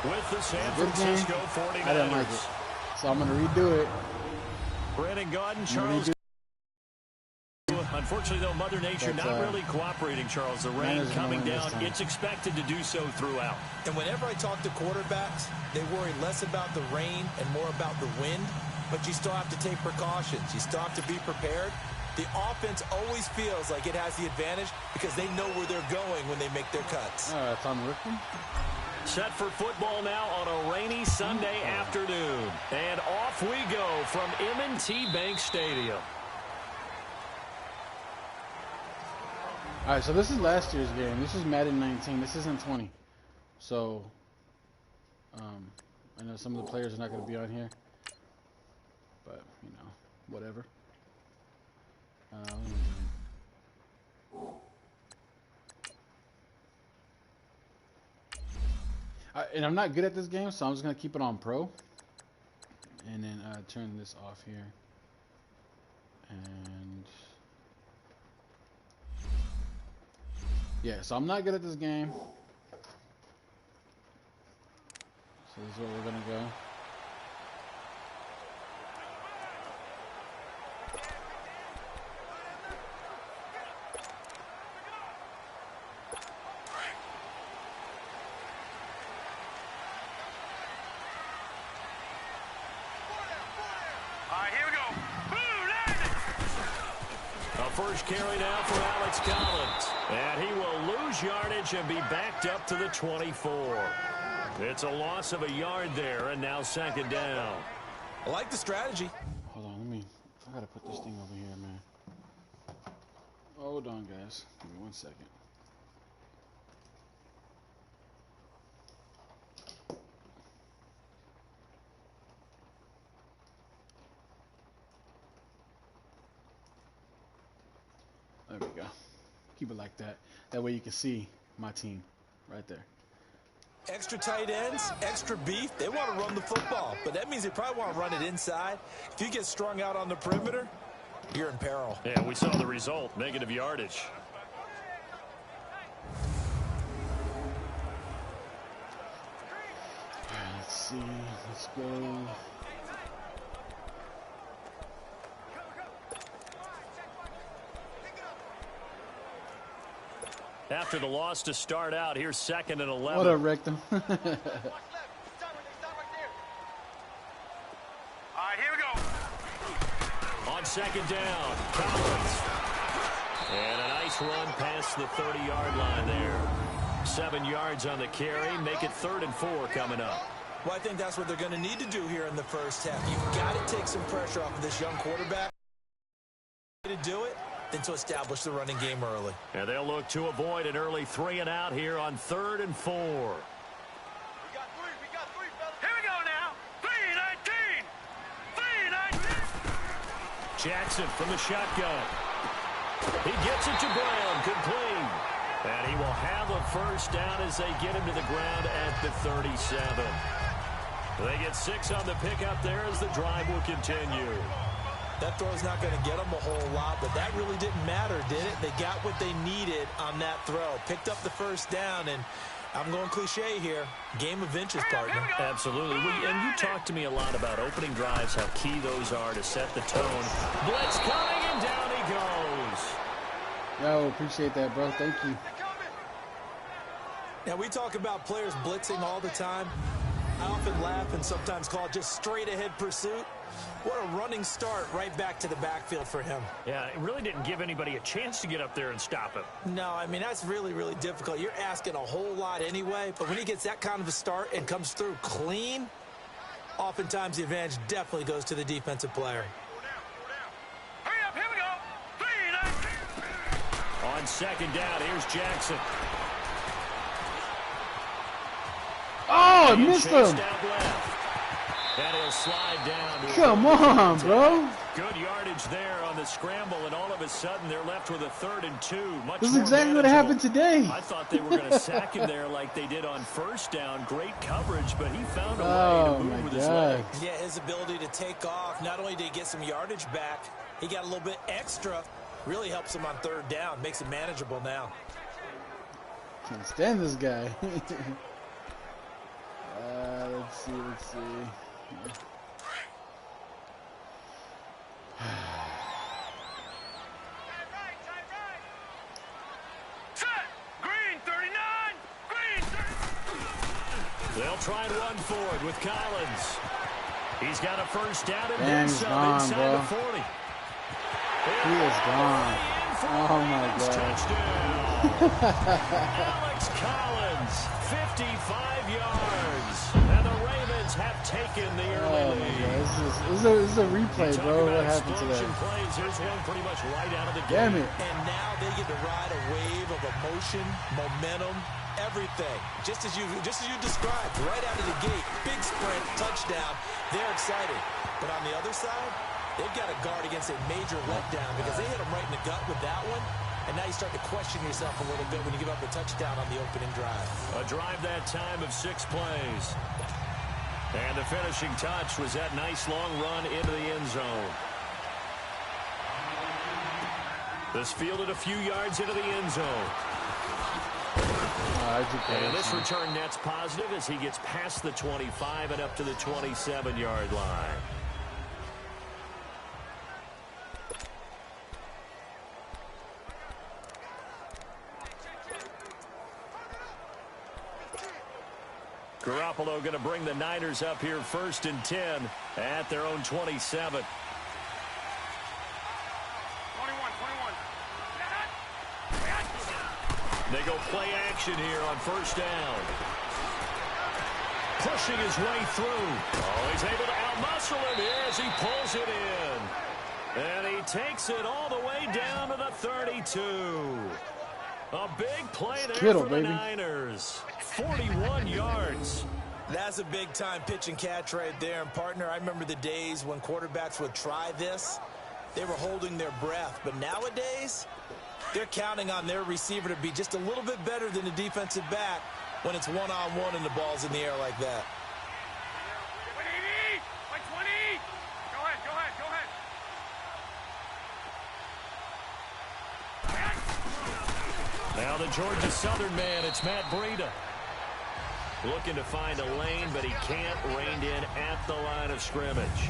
with the San Francisco 49ers. I didn't like it, so I'm going to redo it. Brandon Gaudin, Charles. Unfortunately, though, Mother Nature not really cooperating, Charles. The rain coming down, it's expected to do so throughout. And whenever I talk to quarterbacks, they worry less about the rain and more about the wind. But you still have to take precautions. You still have to be prepared. The offense always feels like it has the advantage because they know where they're going when they make their cuts. All right, Tom Rickman. Set for football now on a rainy Sunday afternoon. And off we go from M&T Bank Stadium. All right, so this is last year's game. This is Madden 19. This isn't 20. So, I know some of the players are not going to be on here. But, you know, whatever. And I'm not good at this game, so I'm just going to keep it on Pro. And then turn this off here. And... yeah, so I'm not good at this game. So this is where we're going to go. First carry now for Alex Collins. And he will lose yardage and be backed up to the 24. It's a loss of a yard there, and now second down. I like the strategy. Hold on, I gotta put this thing over here, man. Hold on, guys. Give me 1 second. There we go. Keep it like that. That way you can see my team right there. Extra tight ends, extra beef. They want to run the football, but that means they probably want to run it inside. If you get strung out on the perimeter, you're in peril. Yeah, we saw the result. Negative yardage. Let's see. Let's go. After the loss to start out, here's second and 11. What up, Rectum? All right, here we go. On second down, Collins. And a nice run past the 30-yard line there. 7 yards on the carry. Make it 3rd and 4 coming up. Well, I think that's what they're going to need to do here in the first half. You've got to take some pressure off of this young quarterback. To do it, than to establish the running game early. And they'll look to avoid an early 3 and out here on 3rd and 4. We got three, fellas. Here we go now. 3-19. 3-19. Jackson from the shotgun. He gets it to Brown, complete. And he will have a first down as they get him to the ground at the 37. They get 6 on the pickup there as the drive will continue. That throw's not going to get them a whole lot, but that really didn't matter, did it? They got what they needed on that throw. Picked up the first down, and I'm going cliche here. Game of inches, partner. Absolutely. And you talked to me a lot about opening drives, how key those are to set the tone. Blitz coming, and down he goes. Yo, appreciate that, bro. Thank you. Now, we talk about players blitzing all the time. I often laugh and sometimes call it just straight-ahead pursuit. What a running start right back to the backfield for him. Yeah, it really didn't give anybody a chance to get up there and stop him. No, I mean, that's really, really difficult. You're asking a whole lot anyway, but when he gets that kind of a start and comes through clean, oftentimes the advantage definitely goes to the defensive player. Hurry up, here we go. 3-19. On second down, here's Jackson. Oh, I missed him. And he'll slide down. Come on, bro. Good yardage there on the scramble, and all of a sudden they're left with a 3rd and 2. This is exactly what happened today. I thought they were going to sack him there like they did on first down. Great coverage, but he found a way to move with his legs. Yeah, his ability to take off. Not only did he get some yardage back, he got a little bit extra. Really helps him on 3rd down. Makes it manageable now. Can't stand this guy. see. They'll try and run forward with Collins. He's got a first down and Damn, then he's some gone, inside bro. the 40. He is gone. Oh my God. Touchdown. Alex Collins, 55 yards. And the Ravens have taken the early lead. This is a replay, bro. What happened to that? Plays. Here's one pretty much right out of the Damn game. it. And now they get to ride a wave of emotion, momentum, everything. Just as you described, right out of the gate, big sprint, touchdown. They're excited. But on the other side, they've got to guard against a major letdown because they hit them right in the gut with that one. And now you start to question yourself a little bit when you give up a touchdown on the opening drive. A drive that time of 6 plays. And the finishing touch was that nice long run into the end zone. This fielded a few yards into the end zone. And this return net's positive as he gets past the 25 and up to the 27-yard line. Garoppolo going to bring the Niners up here 1st and 10 at their own 27. 21. They go play action here on 1st down. Pushing his way through. Oh, he's able to outmuscle him here as he pulls it in. And he takes it all the way down to the 32. A big play there for the Niners. 41 yards. That's a big-time pitch and catch right there. And, partner, I remember the days when quarterbacks would try this. They were holding their breath. But nowadays, they're counting on their receiver to be just a little bit better than the defensive back when it's one-on-one and the ball's in the air like that. 180, 120. Go ahead. Now the Georgia Southern man, it's Matt Breida. Looking to find a lane, but he can't. Reined in at the line of scrimmage.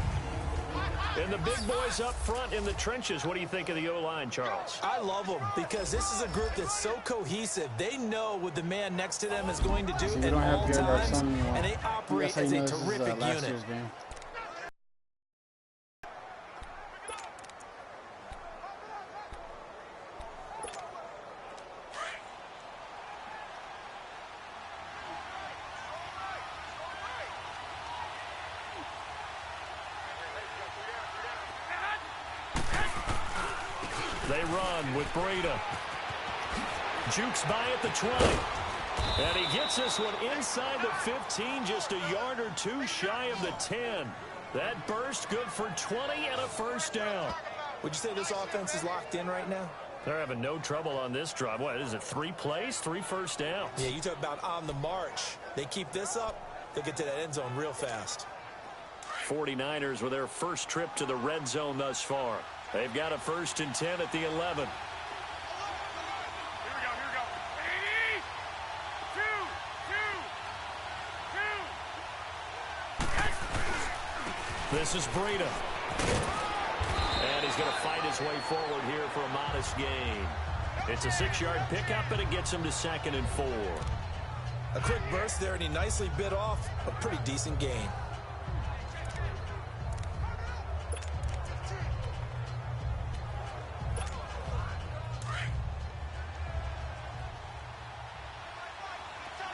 And the big boys up front in the trenches. What do you think of the O-line, Charles? I love them because this is a group that's so cohesive. They know what the man next to them is going to do at all times, and they operate as a terrific unit. They run with Breida. Jukes by at the 20. And he gets this one inside the 15, just a yard or two shy of the 10. That burst good for 20 and a first down. Would you say this offense is locked in right now? They're having no trouble on this drive. What is it, 3 plays, 3 first downs? Yeah, you talk about on the march. They keep this up, they'll get to that end zone real fast. 49ers with their first trip to the red zone thus far. They've got a 1st and 10 at the 11. Here we go. 80, 2. This is Breida. And he's going to fight his way forward here for a modest gain. It's a 6-yard pickup, and it gets him to 2nd and 4. A quick burst there, and he nicely bit off a pretty decent gain.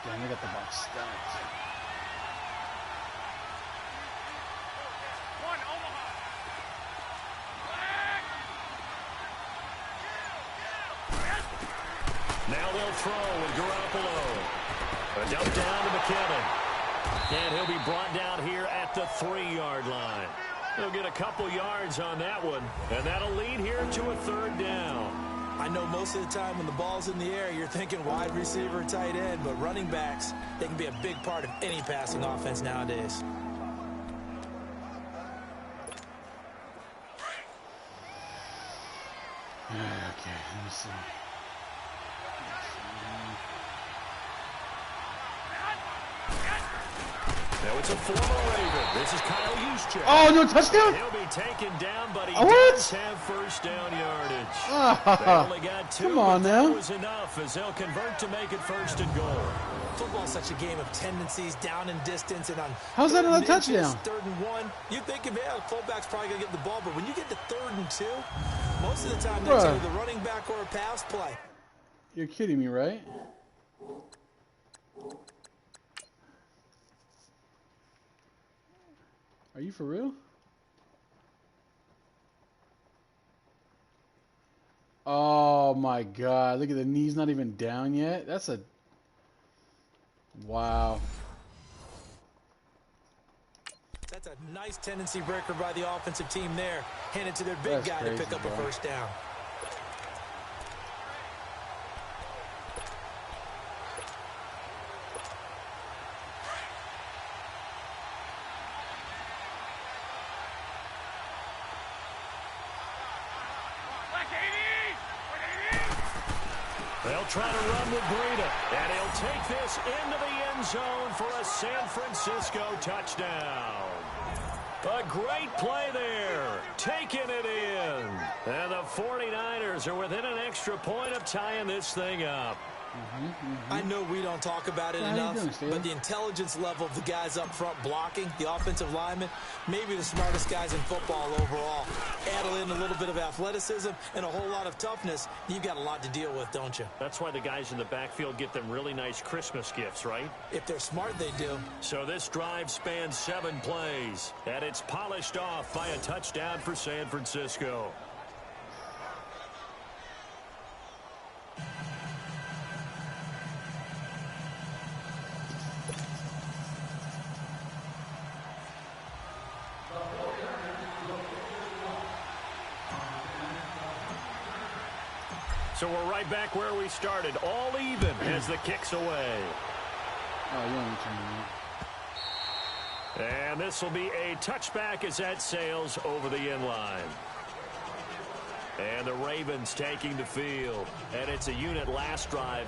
Damn, they got the box stacked. Now they'll throw with Garoppolo. A dump down to McKinnon. And he'll be brought down here at the 3-yard line. He'll get a couple yards on that one. And that'll lead here to a 3rd down. I know most of the time when the ball's in the air, you're thinking wide receiver, tight end, but running backs, they can be a big part of any passing offense nowadays. Okay, let me see. Now it's a former Raven. This is Kyle Juszczyk. Oh, no touchdown! He'll be taken down, but he What? does have first down yardage. They only got 2, Come on but now. that was enough as they'll convert to make it first and goal. Football's such a game of tendencies, down and distance, and on How's that third not a and inches, touchdown? 3rd and 1, you think, man, the fullback's probably going to get the ball, but when you get to 3rd and 2, most of the time that's Bruh. either the running back or a pass play. You're kidding me, right? Are you for real? Oh my God, look at the knees not even down yet. That's a... Wow. That's a nice tendency breaker by the offensive team there. Hand it to their big That's guy crazy, to pick up a bro. first down. They'll try to run with Breida, and he'll take this into the end zone for a San Francisco touchdown. A great play there, taking it in. And the 49ers are within an extra point of tying this thing up. I know we don't talk about it How you enough, doing, Steven? but the intelligence level of the guys up front blocking, the offensive linemen, maybe the smartest guys in football overall. Add in a little bit of athleticism and a whole lot of toughness, you've got a lot to deal with, don't you? That's why the guys in the backfield get them really nice Christmas gifts, right? If they're smart, they do. So this drive spans 7 plays, and it's polished off by a touchdown for San Francisco. So we're right back where we started, all even as the kick's away. Oh, you only turned me. And this will be a touchback as that sails over the end line. And the Ravens taking the field. And it's a unit last drive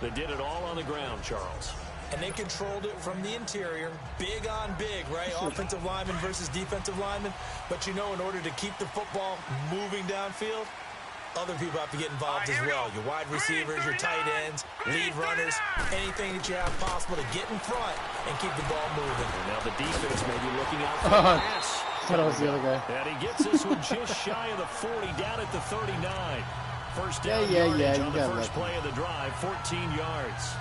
that did it all on the ground, Charles. And they controlled it from the interior, big on big, right? Offensive lineman versus defensive lineman. But you know, in order to keep the football moving downfield, other people have to get involved as well. Your wide receivers, your tight ends, lead runners, anything that you have possible to get in front and keep the ball moving. And now the defense may be looking out for the pass. Thought it was the other guy. And he gets this one just shy of the 40, down at the 39. First down Yeah, yardage you on the got first lucky. play of the drive, 14 yards.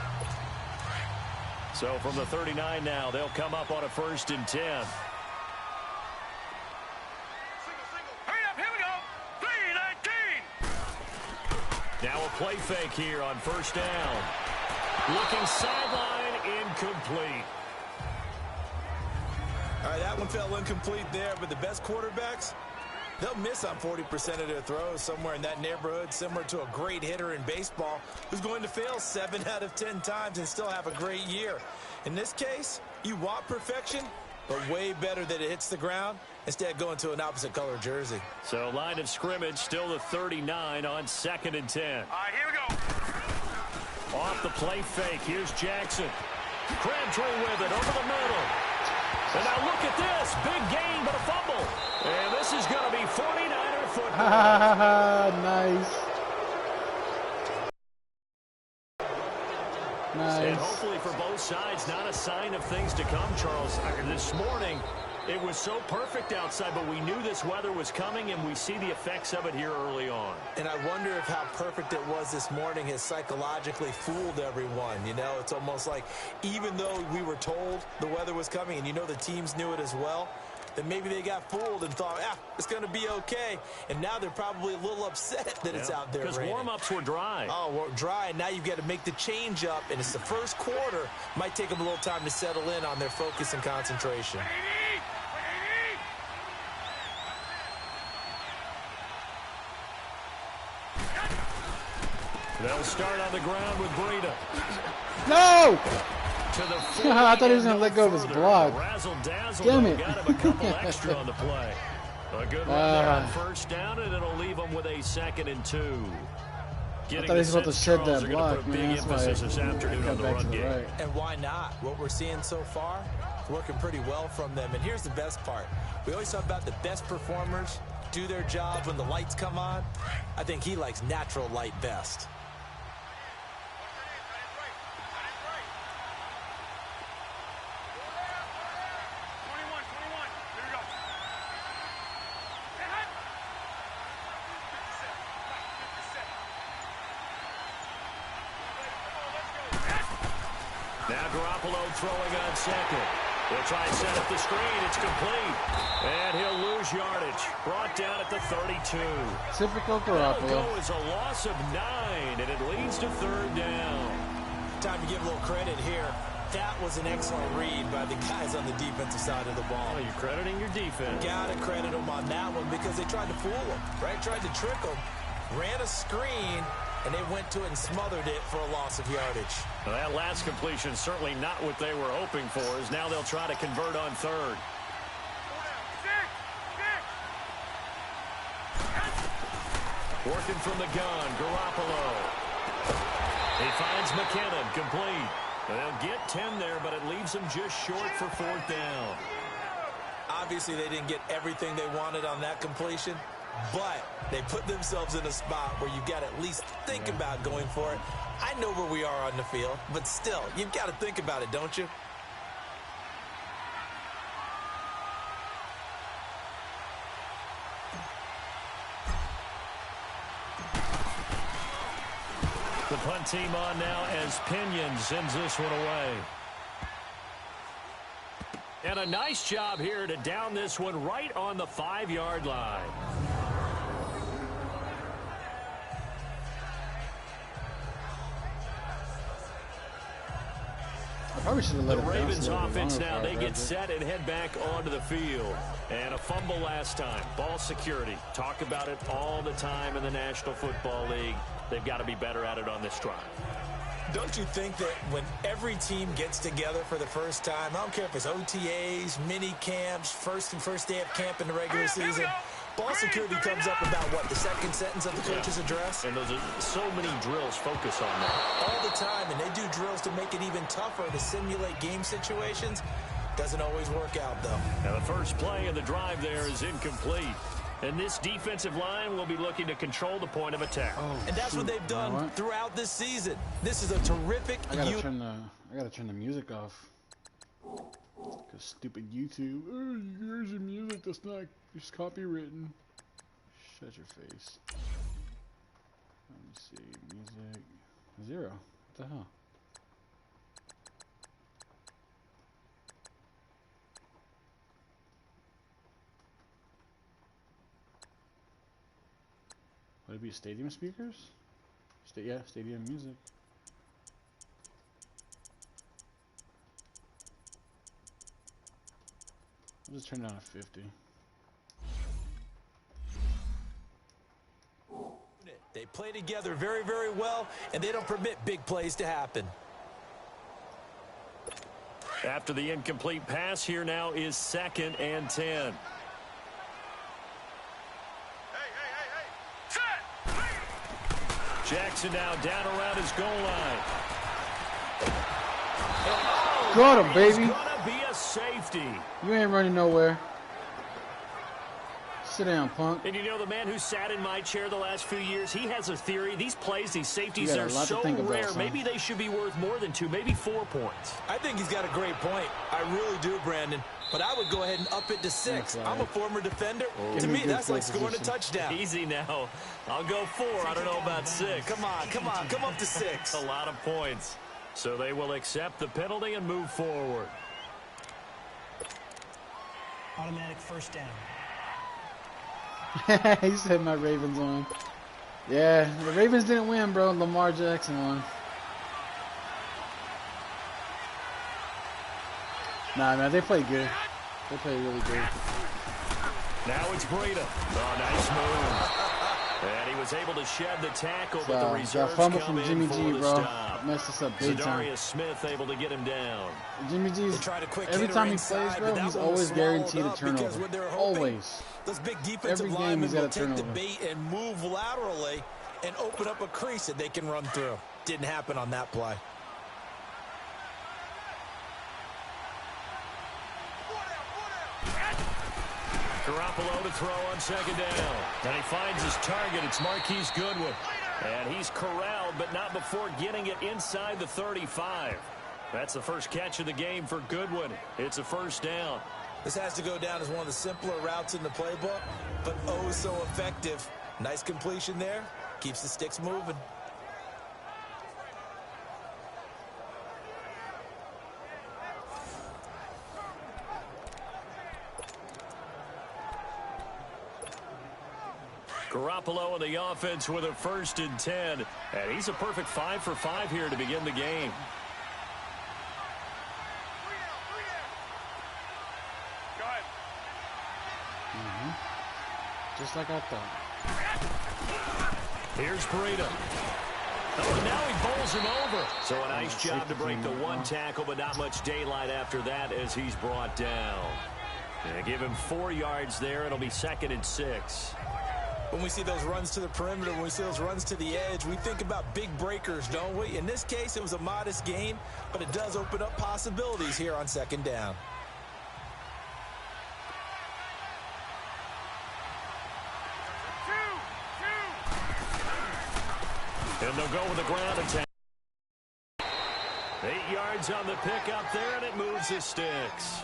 So from the 39 now, they'll come up on a 1st and 10. Hurry up, here we go. 3-19. Now a play fake here on 1st down. Looking sideline, incomplete. All right, that one fell incomplete there, but the best quarterbacks, they'll miss on 40% of their throws, somewhere in that neighborhood, similar to a great hitter in baseball who's going to fail 7 out of 10 times and still have a great year. In this case, you want perfection, but way better that it hits the ground instead of going to an opposite color jersey. So line of scrimmage, still the 39 on 2nd and 10. All right, here we go. Off the play fake, here's Jackson. Crabtree with it over the middle. And now look at this, big gain but a fumble. And this is going to be 49er football. Nice. And Nice. hopefully for both sides, not a sign of things to come, Charles. This morning, it was so perfect outside, but we knew this weather was coming, and we see the effects of it here early on. And I wonder if how perfect it was this morning has psychologically fooled everyone. You know, it's almost like even though we were told the weather was coming, and you know the teams knew it as well, then maybe they got fooled and thought, it's going to be okay. And now they're probably a little upset that it's out there because raining. warm-ups were dry. Oh, well, dry, and now you've got to make the change up, and it's the first quarter. Might take them a little time to settle in on their focus and concentration. They'll start on the ground with Breida. No! To the I thought he was 40 going to let go of his further. block. Razzle-dazzle, Damn though, it. got him a couple extra on the play. A good run there on 1st down, and it'll leave them with a 2nd and 2. I thought he was about to shed that block, man. That's why this afternoon on the run game. Right. And why not? What we're seeing so far is working pretty well from them. And here's the best part. We always talk about the best performers do their job when the lights come on. I think he likes natural light best. Throwing on second. They'll try and set up the screen. It's complete. And he'll lose yardage. Brought down at the 32. Typical Garoppolo. Is a loss of 9, and it leads to 3rd down. Time to give a little credit here. That was an excellent read by the guys on the defensive side of the ball. Oh, you're crediting your defense. Gotta credit them on that one because they tried to fool them, right? Tried to trick them. Ran a screen, and they went to it and smothered it for a loss of yardage. Well, that last completion certainly not what they were hoping for, as now they'll try to convert on 3rd. Working from the gun, Garoppolo. He finds McKinnon, complete. They'll get 10 there, but it leaves them just short for 4th down. Obviously, they didn't get everything they wanted on that completion, but they put themselves in a spot where you've got to at least think about going for it. I know where we are on the field, but still, you've got to think about it, don't you? The punt team on now as Pinion sends this one away. And a nice job here to down this one right on the 5-yard line. Probably should have let the Ravens offense now, they get set and head back onto the field. And a fumble last time. Ball security. Talk about it all the time in the National Football League. They've got to be better at it on this drive. Don't you think that when every team gets together for the first time, I don't care if it's OTAs, mini camps, first day of camp in the regular season, ball security comes up about what, the second sentence of the coach's address? And those are so many drills focus on that. All the time, and they do drills to make it even tougher to simulate game situations. Doesn't always work out, though. Now the first play of the drive there is incomplete. And this defensive line will be looking to control the point of attack. Oh, and that's what they've done throughout this season. This is a terrific... I gotta turn the music off. Because stupid YouTube. Oh, here's your music that's not just copywritten. Shut your face. Let me see. Music. 0. What the hell? Would it be stadium speakers? Yeah, stadium music. I'll just turn it down to 50. They play together very, very well, and they don't permit big plays to happen. After the incomplete pass, here now is 2nd and 10. Jackson now down around his goal line. Got him, baby. It's gonna be a safety. You ain't running nowhere. Sit down, punk. And you know, the man who sat in my chair the last few years, he has a theory. These plays, these safeties are so rare. Maybe they should be worth more than 2, maybe 4 points. I think he's got a great point. I really do, Brandon. But I would go ahead and up it to 6. I'm a former defender. To me, that's like scoring a touchdown. Easy now. I'll go 4. I don't know about 6. Come on. Come up to 6. A lot of points. So they will accept the penalty and move forward. Automatic first down. He said my Ravens won. Yeah, the Ravens didn't win, bro. Lamar Jackson won. Nah, man, they played good. They played really good. Now it's Breida. Oh, nice move. And he was able to shed the tackle, but the reserves fumble come from Jimmy in for G, the bro. stop. Messed us up big time. Zadarius Smith able to get him down. Jimmy G's, every time he plays, bro, he's always guaranteed a turnover. Always. Those big defensive linemen will take the bait and move laterally and open up a crease that they can run through. Didn't happen on that play. Garoppolo to throw on second down. And he finds his target. It's Marquise Goodwin. And he's corralled, but not before getting it inside the 35. That's the first catch of the game for Goodwin. It's a first down. This has to go down as one of the simpler routes in the playbook, but oh so effective. Nice completion there. Keeps the sticks moving. Garoppolo on the offense with a 1st and 10. And he's a perfect 5 for 5 here to begin the game. Just like I thought. Here's Breida. Oh, now he bowls him over. So a nice job to break the one tackle, but not much daylight after that as he's brought down. They give him 4 yards there. It'll be 2nd and 6. When we see those runs to the perimeter, when we see those runs to the edge, we think about big breakers, don't we? In this case, it was a modest gain, but it does open up possibilities here on 2nd down. And they'll go with the ground attack. 8 yards on the pickup there, and it moves the sticks.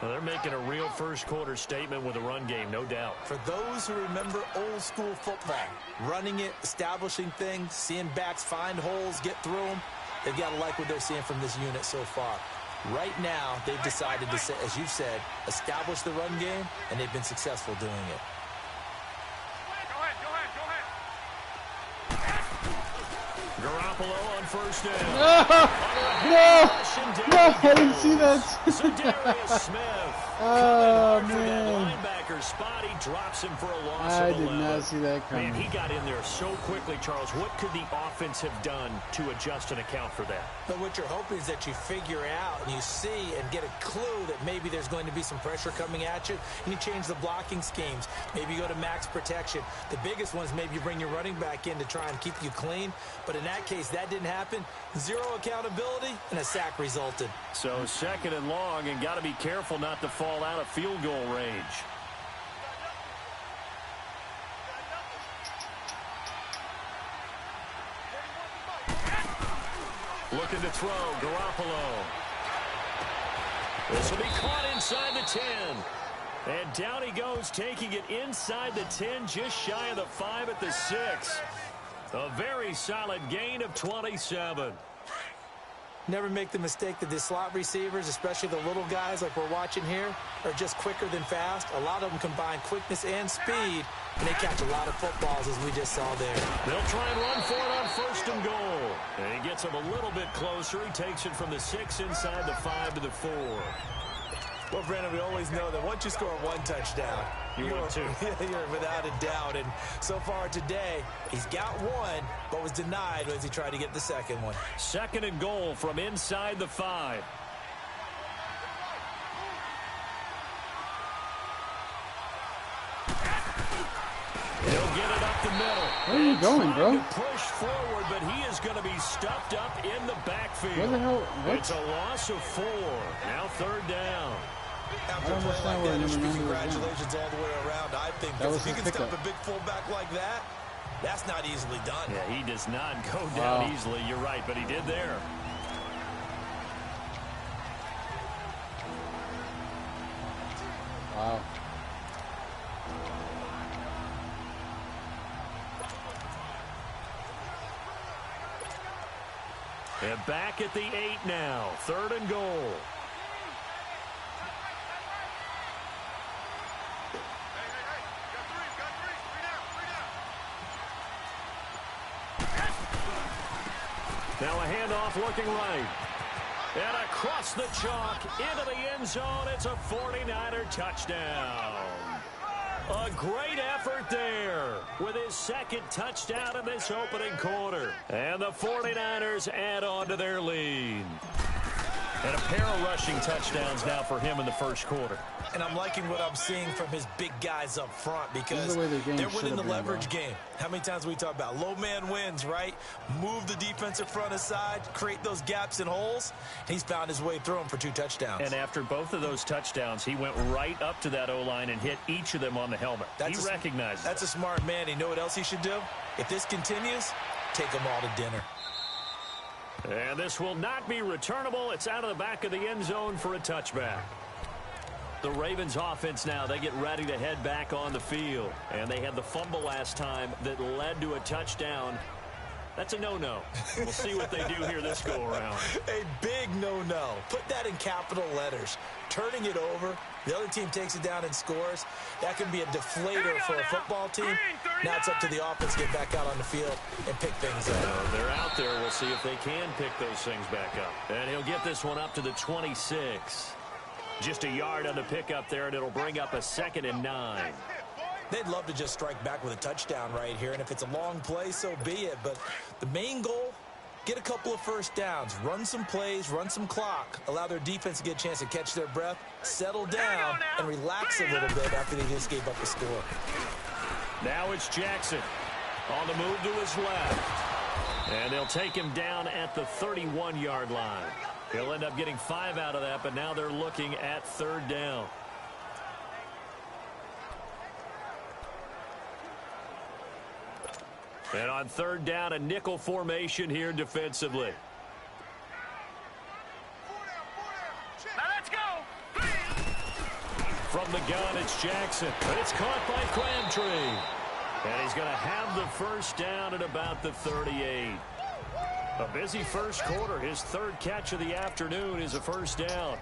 Well, they're making a real first-quarter statement with a run game, no doubt. For those who remember old-school football, running it, establishing things, seeing backs find holes, get through them, they've got to like what they're seeing from this unit so far. Right now, they've decided to, as you said, establish the run game, and they've been successful doing it. Garoppolo on 1st down. No, I didn't see that. Darius Smith. Oh, man. That linebacker spot, he drops him for a loss I of 11. did not see that coming. Man, he got in there so quickly, Charles. What could the offense have done to adjust and account for that? But what you're hoping is that you figure out and you see and get a clue that maybe there's going to be some pressure coming at you, and you change the blocking schemes. Maybe you go to max protection. The biggest one is maybe you bring your running back in to try and keep you clean. But in that case, that didn't happen. 0 accountability, and a sack resulted. So 2nd and long, and got to be careful not to fall out of field goal range. Looking to throw, Garoppolo. This will be caught inside the 10. And down he goes, taking it inside the 10, just shy of the 5 at the 6. A very solid gain of 27. Never make the mistake that the slot receivers, especially the little guys like we're watching here, are just quicker than fast. A lot of them combine quickness and speed, and they catch a lot of footballs, as we just saw there. They'll try and run for it on 1st and goal. And he gets him a little bit closer. He takes it from the 6 inside the 5 to the 4. Well, Brandon, we always know that once you score 1 touchdown, you're without a doubt. And so far today, he's got 1, but was denied as he tried to get the 2nd one. 2nd and goal from inside the 5. He'll get it up the middle. Where are you going, bro? Push forward, but he is going to be stuffed up in the backfield. Where the hell? What? It's a loss of 4. Now 3rd down. After a play like that, it should be congratulations all the way around, I think. Because if you can stop a big fullback like that, that's not easily done. Yeah, he does not go down easily. You're right, but he did there. Wow. And back at the 8 now. 3rd and goal. Now a handoff looking right. And across the chalk into the end zone. It's a 49er touchdown. A great effort there with his 2nd touchdown in this opening quarter. And the 49ers add on to their lead. And a pair of rushing touchdowns now for him in the first quarter. And I'm liking what I'm seeing from his big guys up front because they're winning the leverage game. How many times we talk about low man wins, right? Move the defensive front aside, create those gaps and holes. He's found his way through them for 2 touchdowns. And after both of those touchdowns, he went right up to that O-line and hit each of them on the helmet. He recognized that's a smart man. You know what else he should do? If this continues, take them all to dinner. And this will not be returnable. It's out of the back of the end zone for a touchback. The Ravens offense now, they get ready to head back on the field. And they had the fumble last time that led to a touchdown. That's a no-no. We'll see what they do here this go-around. A big no-no. Put that in capital letters. Turning it over, the other team takes it down and scores. That can be a deflator for a football team. Now it's up to the offense to get back out on the field and pick things up. They're out there. We'll see if they can pick those things back up. And he'll get this one up to the 26. Just a yard on the pickup there, and it'll bring up a 2nd and 9. They'd love to just strike back with a touchdown right here, and if it's a long play, so be it. But the main goal, get a couple of first downs, run some plays, run some clock, allow their defense to get a chance to catch their breath, settle down, and relax a little bit after they just gave up the score. Now it's Jackson on the move to his left. And they'll take him down at the 31-yard line. He'll end up getting 5 out of that, but now they're looking at 3rd down. And on 3rd down, a nickel formation here defensively. Now let's go. From the gun, it's Jackson. But it's caught by Crabtree. And he's going to have the first down at about the 38. A busy first quarter. His 3rd catch of the afternoon is a first down.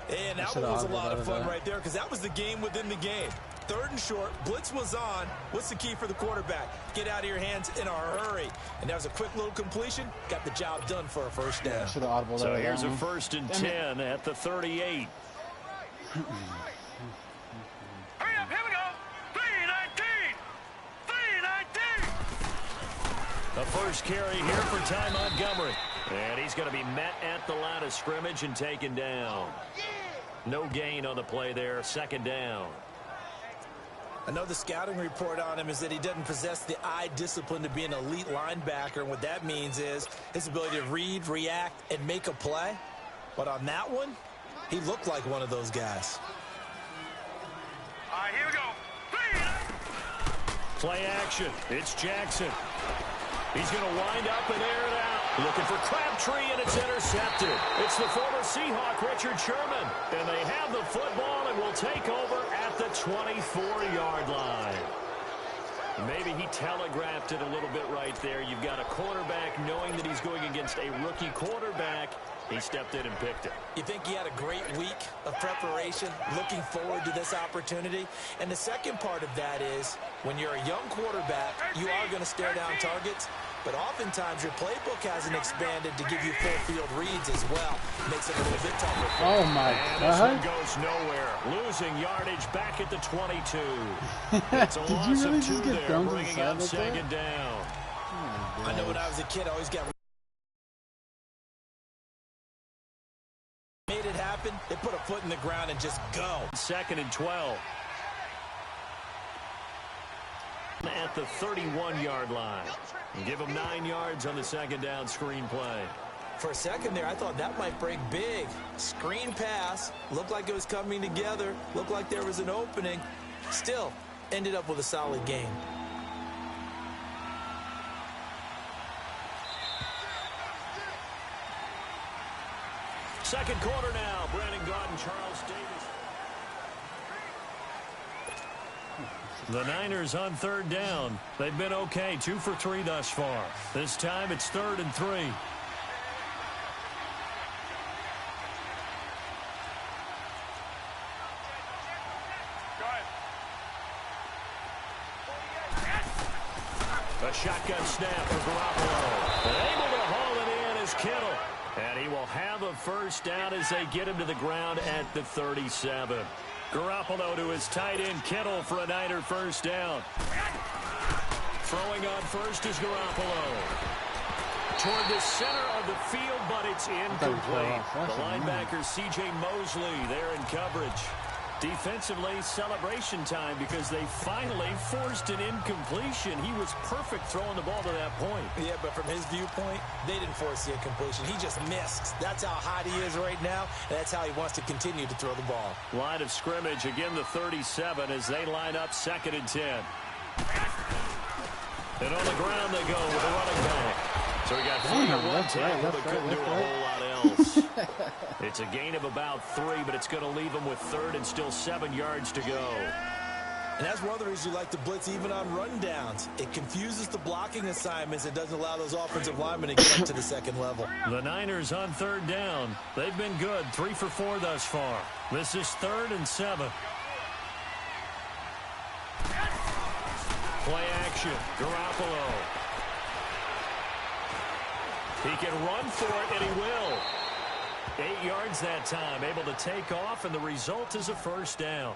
And that one was a lot of fun right there because that was the game within the game. 3rd and short, blitz was on. What's the key for the quarterback? Get out of your hands in a hurry. And that was a quick little completion. Got the job done for a first down. So here's a 1st and 10 at the 38. Hurry up, here we go. 319. 319. The first carry here for Ty Montgomery. And he's going to be met at the line of scrimmage and taken down. No gain on the play there. 2nd down. I know the scouting report on him is that he doesn't possess the eye discipline to be an elite linebacker. And what that means is his ability to read, react, and make a play. But on that one, he looked like one of those guys. All right, here we go. Play action. It's Jackson. He's going to wind up and air it out. Looking for Crabtree, and it's intercepted. It's the former Seahawk, Richard Sherman. And they have the football and will take over at the 24-yard line. Maybe he telegraphed it a little bit right there. You've got a quarterback knowing that he's going against a rookie quarterback. He stepped in and picked it. You think he had a great week of preparation, looking forward to this opportunity? And the second part of that is, when you're a young quarterback, you are going to stare down targets, but oftentimes your playbook hasn't expanded to give you full field reads as well. Makes it a little bit tougher. Oh my God. This one goes nowhere. Losing yardage back at the 22. It's a loss of 2 there, bringing up 2nd down. Oh, I know when I was a kid, I always got made it happen. They put a foot in the ground and just go. 2nd and 12. At the 31-yard line. And give him 9 yards on the 2nd down screen play. For a second there, I thought that might break big. Screen pass. Looked like it was coming together. Looked like there was an opening. Still, ended up with a solid game. Second quarter now. Brandon Gaudin, Charles Davis. The Niners on 3rd down. They've been okay, 2 for 3 thus far. This time it's 3rd and 3. A shotgun snap for Garoppolo. And able to haul it in is Kittle. And he will have a first down as they get him to the ground at the 37. Garoppolo to his tight end Kittle for a Niner first down. Throwing on first is Garoppolo. toward the center of the field, but it's incomplete. The linebacker, C.J. Mosley, there in coverage. Defensively, celebration time because they finally forced an incompletion. He was perfect throwing the ball to that point. Yeah, but from his viewpoint, they didn't force the incompletion. He just missed. That's how hot he is right now, and that's how he wants to continue to throw the ball. Line of scrimmage, again the 37 as they line up 2nd and 10. And on the ground they go with a running back. So we got 3 to 1 tackle, but couldn't do a whole lot else. It's a gain of about 3, but it's going to leave them with 3rd and still 7 yards to go. And that's one of the reasons you like to blitz even on rundowns. It confuses the blocking assignments. It doesn't allow those offensive linemen to get up to the second level. The Niners on 3rd down. They've been good, 3 for 4 thus far. This is 3rd and 7. Play action, Garoppolo. He can run for it, and he will. 8 yards that time, able to take off, and the result is a 1st down.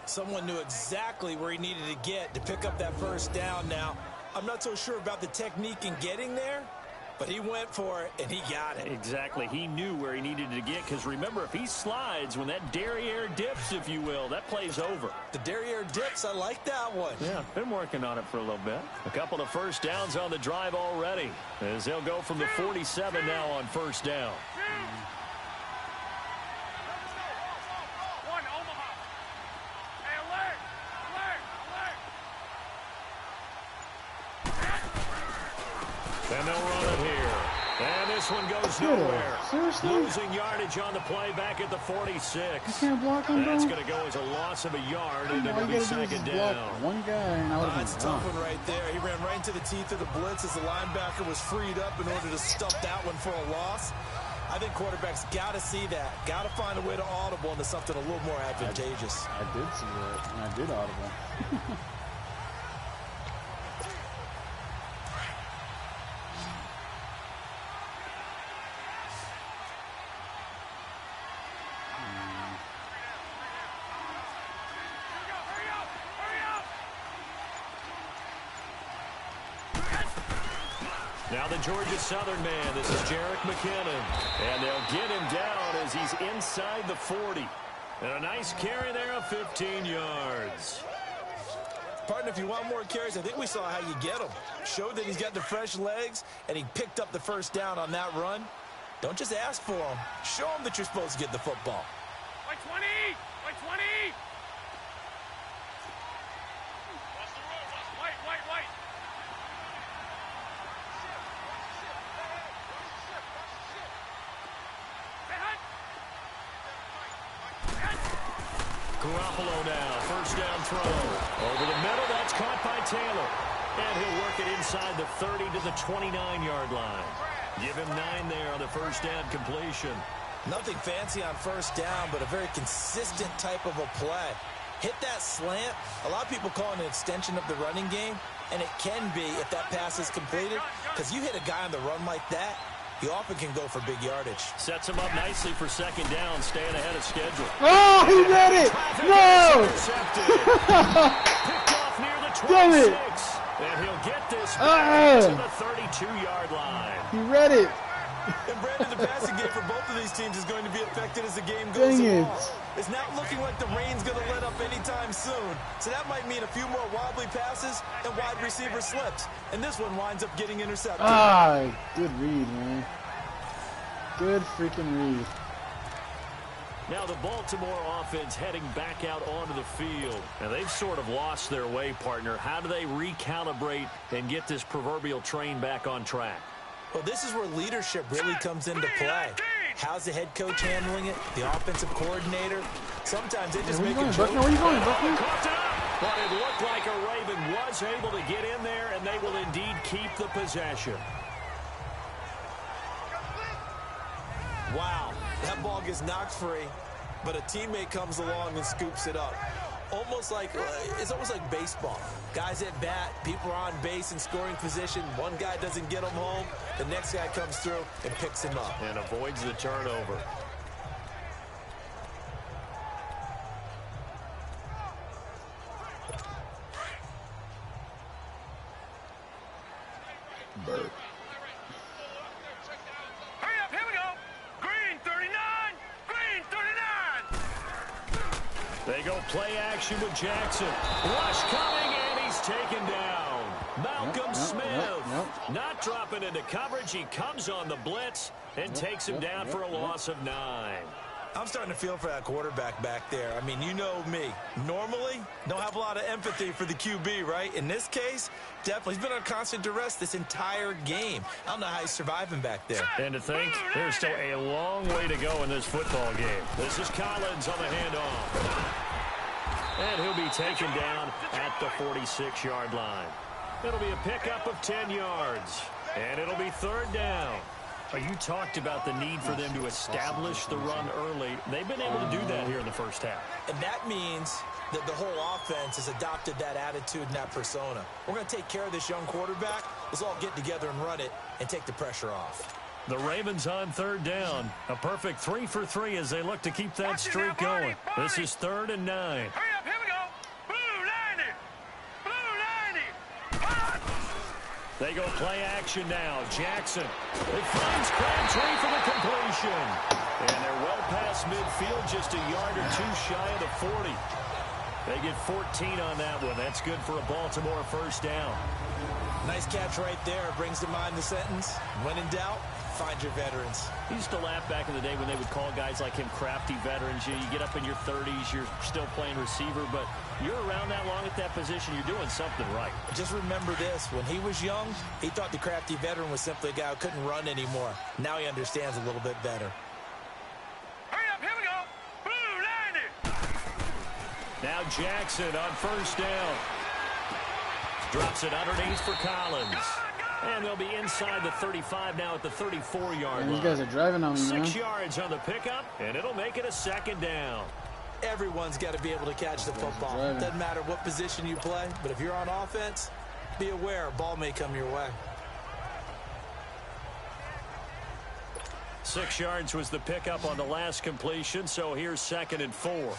Someone knew exactly where he needed to get to pick up that 1st down now. I'm not so sure about the technique in getting there, but he went for it, and he got it. Exactly. He knew where he needed to get, because remember, if he slides, when that derriere dips, if you will, that play's over. The derriere dips, I like that one. Yeah, been working on it for a little bit. A couple of 1st downs on the drive already, as they'll go from the 47 now on 1st down. And they'll run it here. And this one goes nowhere. Seriously? Losing yardage on the play back at the 46. I can't block him, That's bro. going to go as a loss of a yard, and All it'll you be gotta do is 2nd block down. one guy, and I would have That's a been tough done. one right there. He ran right into the teeth of the blitz as the linebacker was freed up in order to stuff that one for a loss. I think quarterbacks got to see that. Got to find a way to audible into something a little more advantageous. I did see that, and I did audible. Now the Georgia Southern man, this is Jerick McKinnon. And they'll get him down as he's inside the 40. And a nice carry there of 15 yards. Partner, if you want more carries, I think we saw how you get them. Showed that he's got the fresh legs, and he picked up the 1st down on that run. Don't just ask for them. Show them that you're supposed to get the football. By 20! By 20! White! Garoppolo now, 1st down throw. Over the middle, that's caught by Taylor. And he'll work it inside the 30 to the 29-yard line. Give him 9 there on the 1st down completion. Nothing fancy on 1st down, but a very consistent type of a play. Hit that slant. A lot of people call it an extension of the running game, and it can be if that pass is completed, because you hit a guy on the run like that, he often can go for big yardage. Sets him up nicely for 2nd down, staying ahead of schedule. Oh, he read it! No! Picked off near the 26. Damn it! And he'll get this back to the 32-yard line. He read it! And Brandon, the passing game for both of these teams is going to be affected as the game Dang goes it. along. It's not looking like the rain's going to let up anytime soon. So that might mean a few more wobbly passes and wide receiver slips. And this one winds up getting intercepted. Ah, good read, man. Good freaking read. Now the Baltimore offense heading back out onto the field. And they've sort of lost their way, partner. How do they recalibrate and get this proverbial train back on track? Well, this is where leadership really comes into play. How's the head coach handling it? The offensive coordinator? Sometimes they just make a joke. Where are you going, Buckner? Caught up, but it looked like a Raven was able to get in there, and they will indeed keep the possession. Wow, that ball gets knocked free, but a teammate comes along and scoops it up. It's almost like baseball. Guys at bat, people are on base in scoring position. One guy doesn't get him home. The next guy comes through and picks him up. And avoids the turnover. They go play action with Jackson. Rush coming, and he's taken down. Malcolm Smith not dropping into coverage. He comes on the blitz and takes him down for a loss of 9. I'm starting to feel for that quarterback back there. I mean, you know me. Normally, don't have a lot of empathy for the QB, right? In this case, definitely. He's been on constant duress this entire game. I don't know how he's surviving back there. And to think, there's still a long way to go in this football game. This is Collins on the handoff. And he'll be taken down at the 46-yard line. It'll be a pickup of 10 yards. And it'll be 3rd down. You talked about the need for them to establish the run early. They've been able to do that here in the first half. And that means that the whole offense has adopted that attitude and that persona. We're going to take care of this young quarterback. Let's all get together and run it and take the pressure off. The Ravens on 3rd down. A perfect 3 for 3 as they look to keep that streak going. This is 3rd and 9. Hurry up, here we go. Blue 90. Blue 90. They go play action now. Jackson. It finds Crabtree for the completion. And they're well past midfield, just a yard or 2 shy of the 40. They get 14 on that one. That's good for a Baltimore 1st down. Nice catch right there. Brings to mind the sentence, when in doubt, find your veterans. He used to laugh back in the day when they would call guys like him crafty veterans. You get up in your 30s, you're still playing receiver, but you're around that long at that position, you're doing something right. Just remember this. When he was young, he thought the crafty veteran was simply a guy who couldn't run anymore. Now he understands a little bit better. Hurry up, here we go. Blue 90. Now Jackson on 1st down. Drops it underneath for Collins. And they'll be inside the 35 now at the 34-yard line. These guys are driving on me, 6 yards on the pickup, and it'll make it a 2nd down. Everyone's got to be able to catch the football. Doesn't matter what position you play, but if you're on offense, be aware a ball may come your way. 6 yards was the pickup on the last completion, so here's 2nd and 4.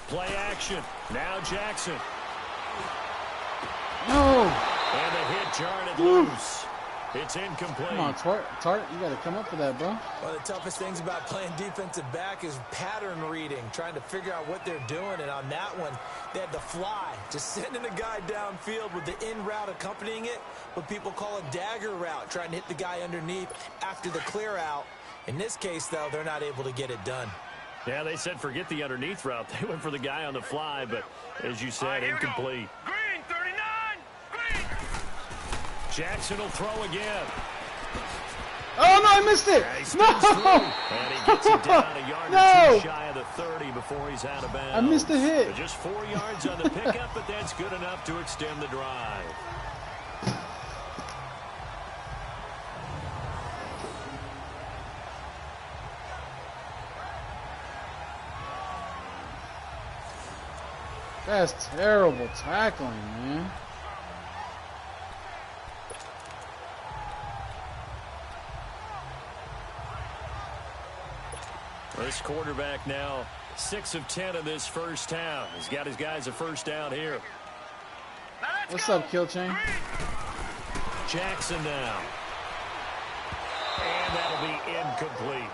Play action. Now Jackson. No! And the hit jarred it loose. It's incomplete. Come on, Tart, you got to come up with that, bro. One of the toughest things about playing defensive back is pattern reading, trying to figure out what they're doing. And on that one, they had the fly, just sending a guy downfield with the in route accompanying it, what people call a dagger route, trying to hit the guy underneath after the clear out. In this case, though, they're not able to get it done. Yeah, they said forget the underneath route. They went for the guy on the fly, but as you said, incomplete. Green 39. Green. Jackson will throw again. Oh, no, I missed it. No! And he gets it down a yard or 2 shy of the 30 before he's out of bounds. I missed the hit. So just 4 yards on the pickup, but that's good enough to extend the drive. That's terrible tackling, man. This quarterback now 6 of 10 in this first half. He's got his guys a 1st down here. What's up, Kill Chain? Jackson now. And that'll be incomplete.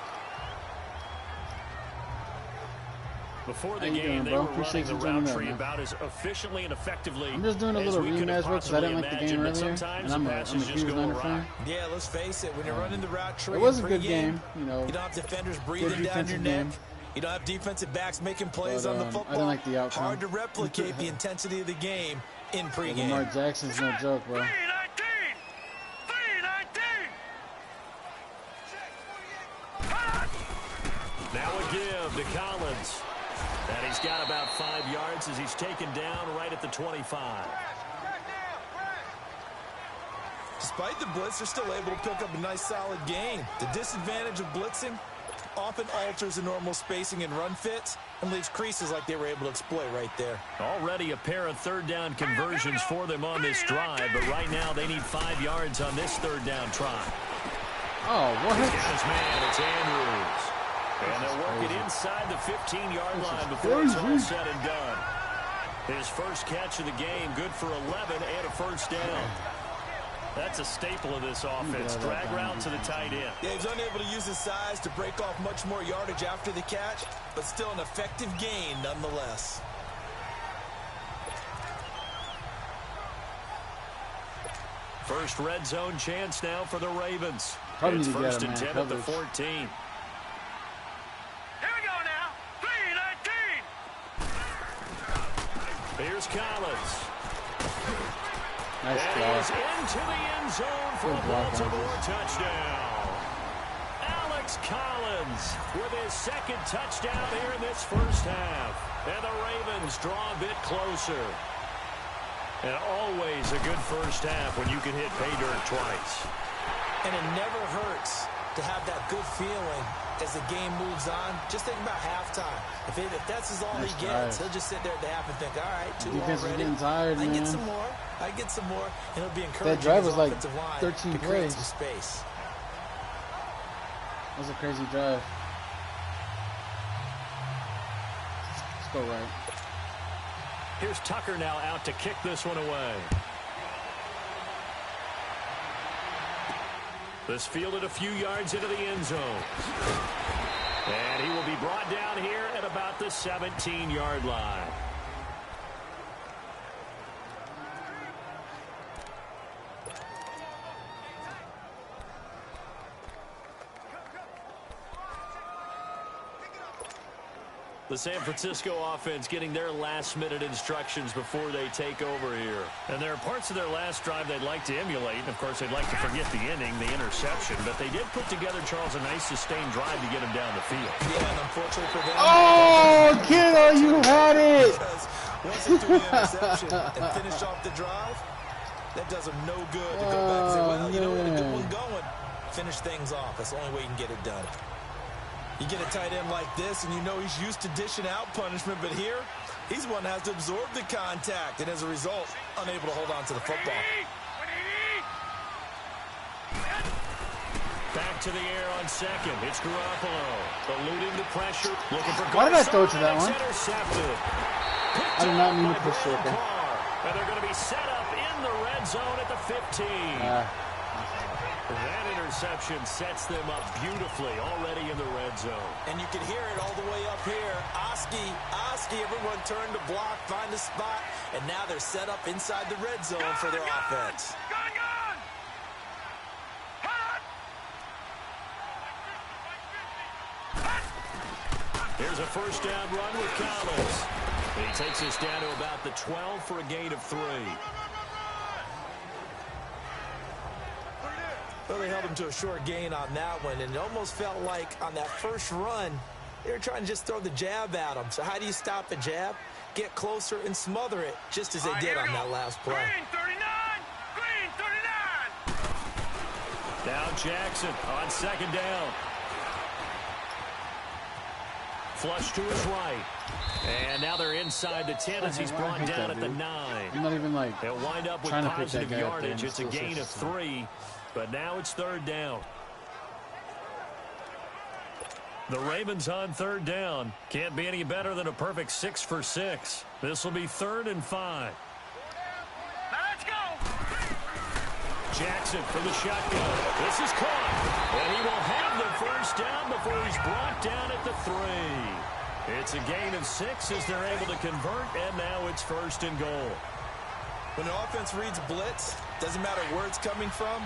Before the game, they were running the route tree about as efficiently and effectively. I'm just doing a little rematch because I didn't like the game earlier, and I'm a huge Niner fan. Yeah, let's face it. When you're running the route tree, it was a good game. You know, you don't have defenders breathing down your neck. You don't have defensive backs making plays on the football. I didn't like the outcome. Hard to replicate the intensity of the game in pregame. Lamar Jackson's no joke, bro. 319. 319. Now a give to Collins. And he's got about 5 yards as he's taken down right at the 25. Despite the blitz, they're still able to pick up a nice, solid gain. The disadvantage of blitzing often alters the normal spacing and run fits and leaves creases like they were able to exploit right there. Already a pair of 3rd down conversions for them on this drive, but right now they need 5 yards on this 3rd down try. Oh, what? He's got his man, it's Andrews. And they'll work it inside the 15-yard line before it's all said and done. His first catch of the game, good for 11 and a 1st down. That's a staple of this offense. Drag route to the tight end. Yeah, he's unable to use his size to break off much more yardage after the catch, but still an effective gain nonetheless. First red zone chance now for the Ravens. Probably It's need to get first him, and man. 10 at the Coverage. 14. Here we go now. 3-19. Here's Collins. Nice And block. he's into the end zone for Good a block, Baltimore Alex. touchdown. Alex Collins with his second touchdown here in this first half. And the Ravens draw a bit closer. And always a good first half when you can hit pay dirt twice. And it never hurts to have that good feeling as the game moves on. Just think about halftime. If that's all Nice he gets, drive. he'll just sit there at the half and think, all right, two Defense is already. getting tired, I man. get some more. I get some more. And it'll be encouraging. That drive his was like offensive line 13 to create plays. some space. That was a crazy drive. Let's go right. Here's Tucker now out to kick this one away. This fielded a few yards into the end zone. And he will be brought down here at about the 17-yard line. The San Francisco offense getting their last-minute instructions before they take over here. And there are parts of their last drive they'd like to emulate. And, of course, they'd like to forget the inning, the interception. But they did put together, Charles, a nice sustained drive to get him down the field. Yeah, and unfortunately for them. Oh, kiddo, you had it! Because once they threw the interception and finished off the drive, that does them no good to go back and say, well, you know, we had a good one going. Finish things off. That's the only way you can get it done. You get a tight end like this, and you know he's used to dishing out punishment, but here, he's one that has to absorb the contact, and as a result, unable to hold on to the football. Back to the air on second. It's Garoppolo. Eluding the pressure. Looking for Why did I throw to that one? Intercepted. I did not mean to push circle. And they're going to be set up in the red zone at the 15. That interception sets them up beautifully already in the red zone. And you can hear it all the way up here. Oski, everyone turned to block, find a spot, and now they're set up inside the red zone for their offense. Gun! Here's a first down run with Collins. He takes us down to about the 12 for a gain of 3. Well, they held him to a short gain on that one, and it almost felt like on that first run, they were trying to just throw the jab at him. So how do you stop a jab? Get closer and smother it, just as they did on that last play. Green 39! Green 39! Now Jackson on second down. Flush to his right. And now they're inside the 10 as he's brought down at the 9. I'm not even like They'll wind up with trying to pick positive that guy up there, yardage. and It's a still gain of successful. 3, but now it's third down. The Ravens on third down. Can't be any better than a perfect 6 for 6. This will be 3rd and 5. Now let's go! Jackson for the shotgun. This is caught. And he will have the first down before he's brought down at the 3. It's a gain of 6 as they're able to convert, and now it's 1st and goal. When an offense reads blitz, doesn't matter where it's coming from,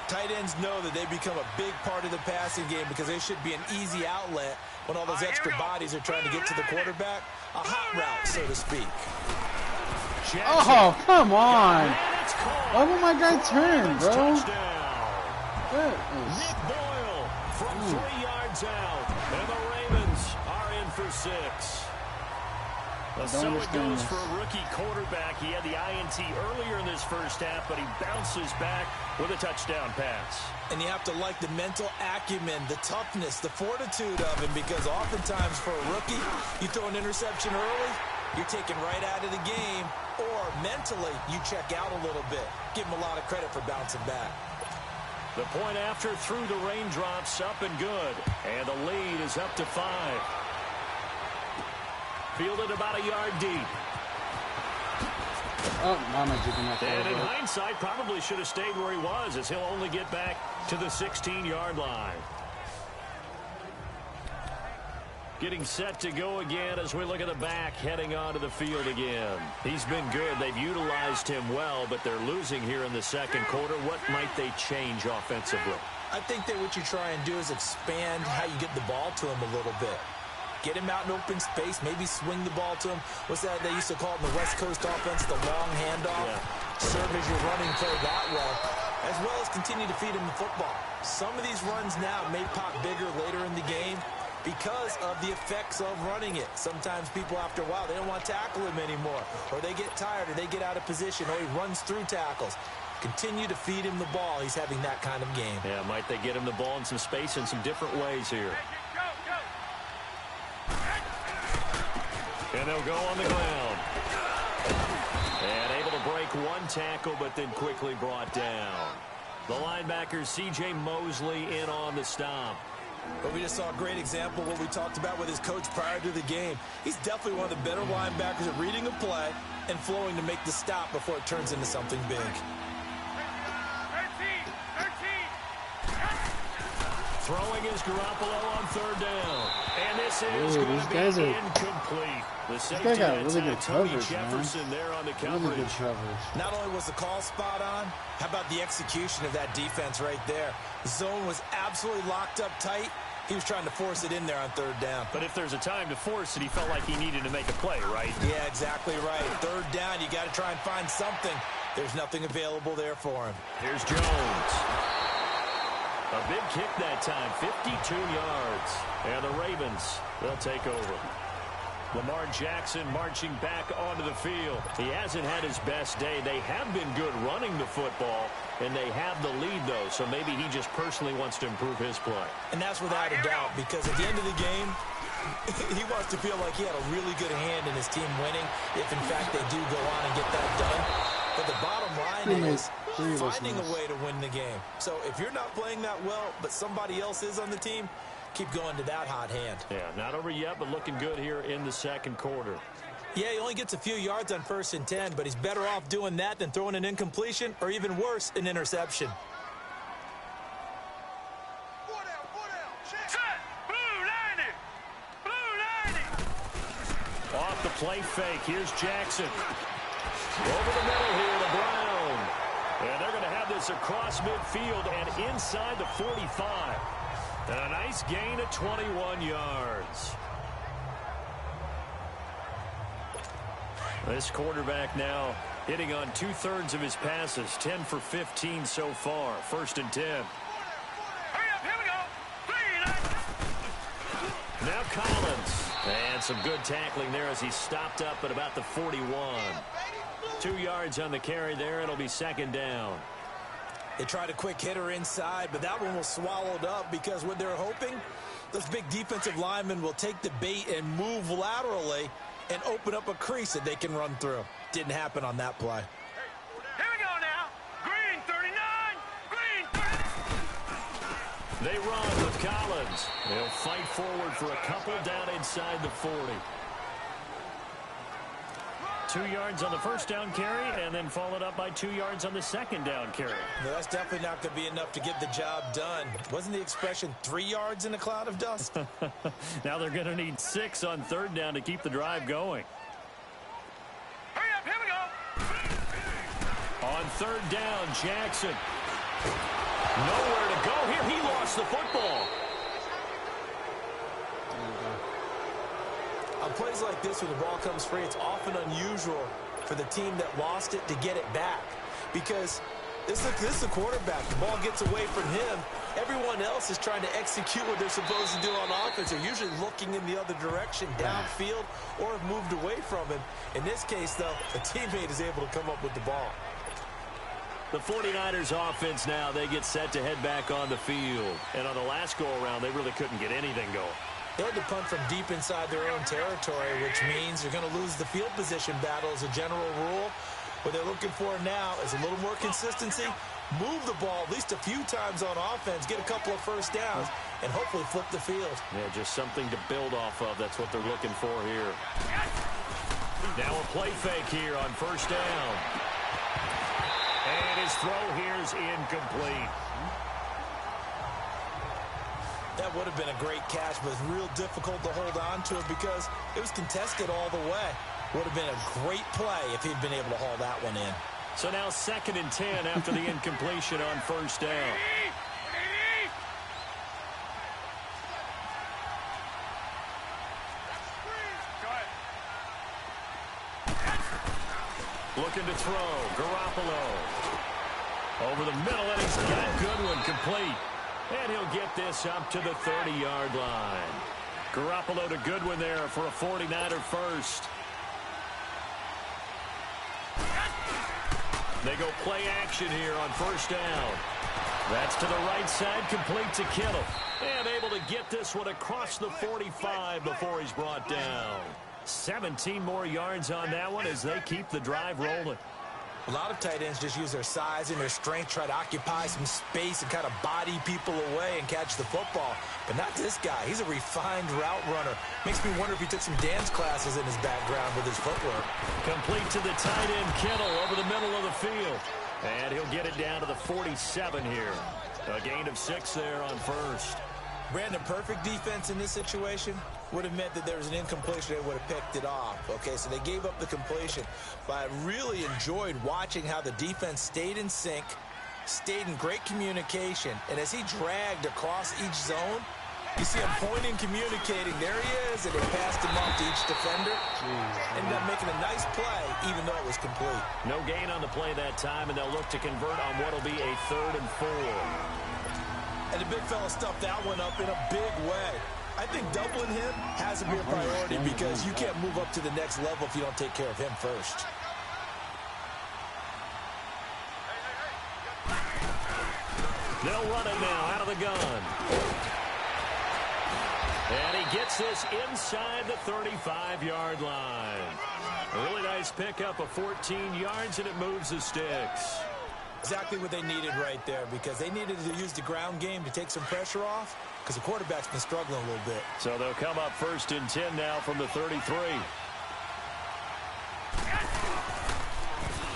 tight ends know that they become a big part of the passing game because they should be an easy outlet when all those extra bodies are trying to get to the quarterback. A hot route, so to speak. Jackson. Oh, come on! And it's caught. Why won't my guy turn, bro? Touchdown. That Nick Boyle from 3 yards out. And the Ravens are in for 6. Well, so it understand goes this. for a rookie quarterback. He had the INT earlier in this first half, but he bounces back with a touchdown pass. And you have to like the mental acumen, the toughness, the fortitude of him, because oftentimes for a rookie, you throw an interception early, you're taken right out of the game, or mentally you check out a little bit. Give him a lot of credit for bouncing back. The point after through the raindrops, up and good. And the lead is up to 5. Fielded about a yard deep. Oh, now I'm jigging that And in forward. hindsight, probably should have stayed where he was, as he'll only get back to the 16-yard line. Getting set to go again as we look at the back heading onto the field again. He's been good. They've utilized him well, but they're losing here in the second quarter. What might they change offensively? I think that what you try and do is expand how you get the ball to him a little bit. Get him out in open space, maybe swing the ball to him. What's that they used to call it in the West Coast offense, the long handoff? Yeah. Serve as your running play that way, as well as continue to feed him the football. Some of these runs now may pop bigger later in the game because of the effects of running it. Sometimes people, after a while, they don't want to tackle him anymore, or they get tired, or they get out of position, or he runs through tackles. Continue to feed him the ball. He's having that kind of game. Yeah, might they get him the ball in some space in some different ways here. And they'll go on the ground. And able to break one tackle, but then quickly brought down. The linebacker, C.J. Mosley, in on the stop. But we just saw a great example of what we talked about with his coach prior to the game. He's definitely one of the better linebackers at reading a play and flowing to make the stop before it turns into something big. Throwing is Garoppolo on third down. And this is going to be incomplete. The safety got really good Tony coverage, Jefferson there on the coverage. Really good coverage. Not only was the call spot on, how about the execution of that defense right there? The zone was absolutely locked up tight. He was trying to force it in there on third down. But if there's a time to force it, he felt like he needed to make a play, right? Yeah, exactly right. Third down, you got to try and find something. There's nothing available there for him. Here's Jones. A big kick that time, 52 yards. And the Ravens, they'll take over. Lamar Jackson marching back onto the field. He hasn't had his best day. They have been good running the football, and they have the lead, though, so maybe he just personally wants to improve his play. And that's without a doubt, because at the end of the game, he wants to feel like he had a really good hand in his team winning, if, in fact, they do go on and get that done. But the bottom line is finding a way to win the game. So if you're not playing that well, but somebody else is on the team, keep going to that hot hand. Yeah, not over yet, but looking good here in the second quarter. Yeah, he only gets a few yards on 1st and 10, but he's better off doing that than throwing an incompletion, or even worse, an interception. Off the play fake, here's Jackson. Over the middle here to Brown. And they're going to have this across midfield and inside the 45. And a nice gain of 21 yards. This quarterback now hitting on 2/3 of his passes, 10 for 15 so far. 1st and 10. Hurry up, here we go. 3, Now Collins. And some good tackling there as he stopped up at about the 41. 2 yards on the carry there. It'll be 2nd down. They tried a quick hitter inside, but that one was swallowed up because what they're hoping, those big defensive linemen will take the bait and move laterally and open up a crease that they can run through. Didn't happen on that play. Here we go now. Green 39. Green 30. They run with Collins. They'll fight forward for a couple down inside the 40. 2 yards on the 1st down carry, and then followed up by 2 yards on the 2nd down carry. No, that's definitely not going to be enough to get the job done. Wasn't the expression 3 yards in a cloud of dust? Now they're going to need 6 on 3rd down to keep the drive going. Hurry up, here we go. On 3rd down, Jackson. Nowhere to go here. He lost the football. On plays like this, when the ball comes free, it's often unusual for the team that lost it to get it back. Because this is the quarterback. The ball gets away from him. Everyone else is trying to execute what they're supposed to do on offense. They're usually looking in the other direction, downfield, or have moved away from him. In this case, though, a teammate is able to come up with the ball. The 49ers offense now, they get set to head back on the field. And on the last go-around, they really couldn't get anything going. They had to punt from deep inside their own territory, which means they're going to lose the field position battle as a general rule. What they're looking for now is a little more consistency, move the ball at least a few times on offense, get a couple of 1st downs, and hopefully flip the field. Yeah, just something to build off of. That's what they're looking for here. Now a play fake here on first down. And his throw here is incomplete. That would have been a great catch, but it's real difficult to hold on to it because it was contested all the way. Would have been a great play if he'd been able to haul that one in. So now 2nd and 10 after the incompletion on first down. Looking to throw. Garoppolo. Over the middle, and he's got a good one complete. And he'll get this up to the 30-yard line. Garoppolo to Goodwin there for a 49er first. They go play action here on first down. That's to the right side, complete to Kittle. And able to get this one across the 45 before he's brought down. 17 more yards on that one as they keep the drive rolling. A lot of tight ends just use their size and their strength, try to occupy some space and kind of body people away and catch the football. But not this guy. He's a refined route runner. Makes me wonder if he took some dance classes in his background with his footwork. Complete to the tight end, Kittle, over the middle of the field. And he'll get it down to the 47 here. A gain of 6 there on first. Brandon, perfect defense in this situation would have meant that there was an incompletion. They would have picked it off. Okay, so they gave up the completion. But I really enjoyed watching how the defense stayed in sync, stayed in great communication. And as he dragged across each zone, you see him pointing, communicating. There he is, and they passed him off to each defender. Ended up making a nice play, even though it was complete. No gain on the play that time, and they'll look to convert on what will be a 3rd and 4. And the big fella stuffed that one up in a big way. I think doubling him has to be a priority because you can't move up to the next level if you don't take care of him first. They'll run it now out of the gun. And he gets this inside the 35-yard line. A really nice pickup of 14 yards, and it moves the sticks. Exactly what they needed right there because they needed to use the ground game to take some pressure off because the quarterback's been struggling a little bit. So they'll come up 1st and 10 now from the 33.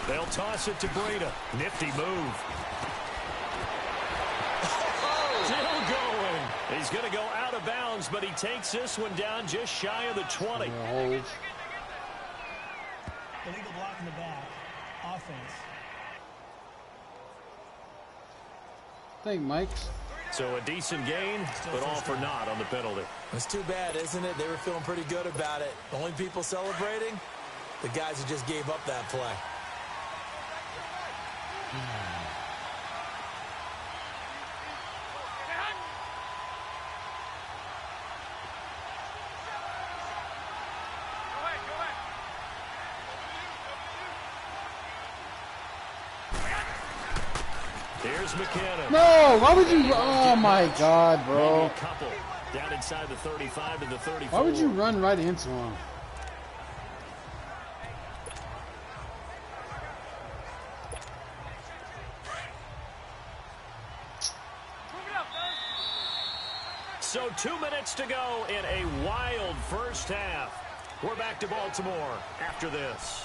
They'll toss it to Breda. Nifty move. Still going. He's going to go out of bounds, but he takes this one down just shy of the 20. Illegal block in the back. Offense. I think Mike's. So a decent gain, but all for naught on the penalty. It's too bad, isn't it? They were feeling pretty good about it. The only people celebrating, the guys who just gave up that play. Here's McKinnon. No, why would you? Oh my God, bro! Maybe a couple down inside the 35 and the 34. Why would you run right into him? So 2 minutes to go in a wild first half. We're back to Baltimore after this.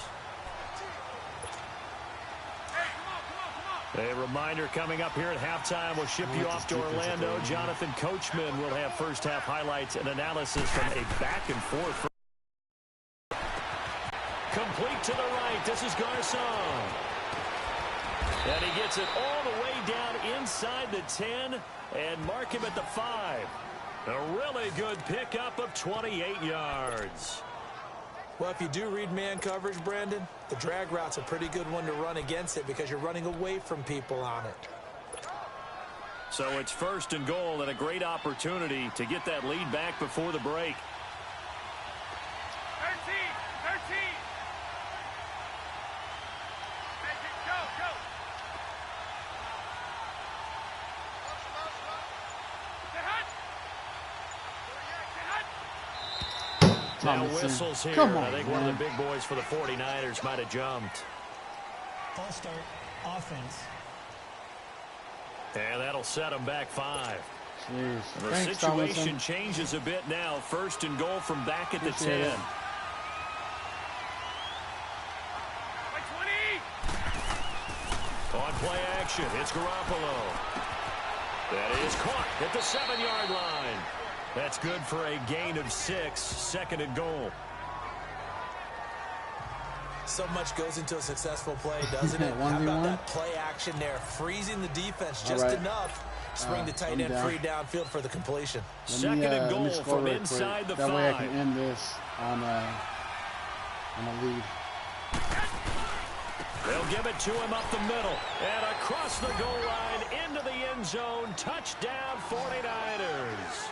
A reminder coming up here at halftime. We'll ship you off to Orlando. Jonathan Coachman will have first half highlights and analysis from a back and forth. Complete to the right. This is Garcon. And he gets it all the way down inside the 10 and mark him at the 5. A really good pickup of 28 yards. Well, if you do read man coverage, Brandon, the drag route's a pretty good one to run against it because you're running away from people on it. So it's 1st and goal and a great opportunity to get that lead back before the break. 13. Go. Now whistles here. Come on, I think one of the big boys for the 49ers might have jumped. False start. Offense. And that'll set them back 5. Jeez. The Thanks, situation Tomlinson. changes a bit now. 1st and goal from back at the 10. interception. It's Garoppolo. That is caught at the 7-yard line. That's good for a gain of 6, 2nd and goal. So much goes into a successful play, doesn't it? How about that play action there? Freezing the defense just enough. Spring the tight end free downfield for the completion. 2nd and goal from inside the 5. That way I can end this on a lead. They'll give it to him up the middle. And across the goal line into the end zone. Touchdown 49ers.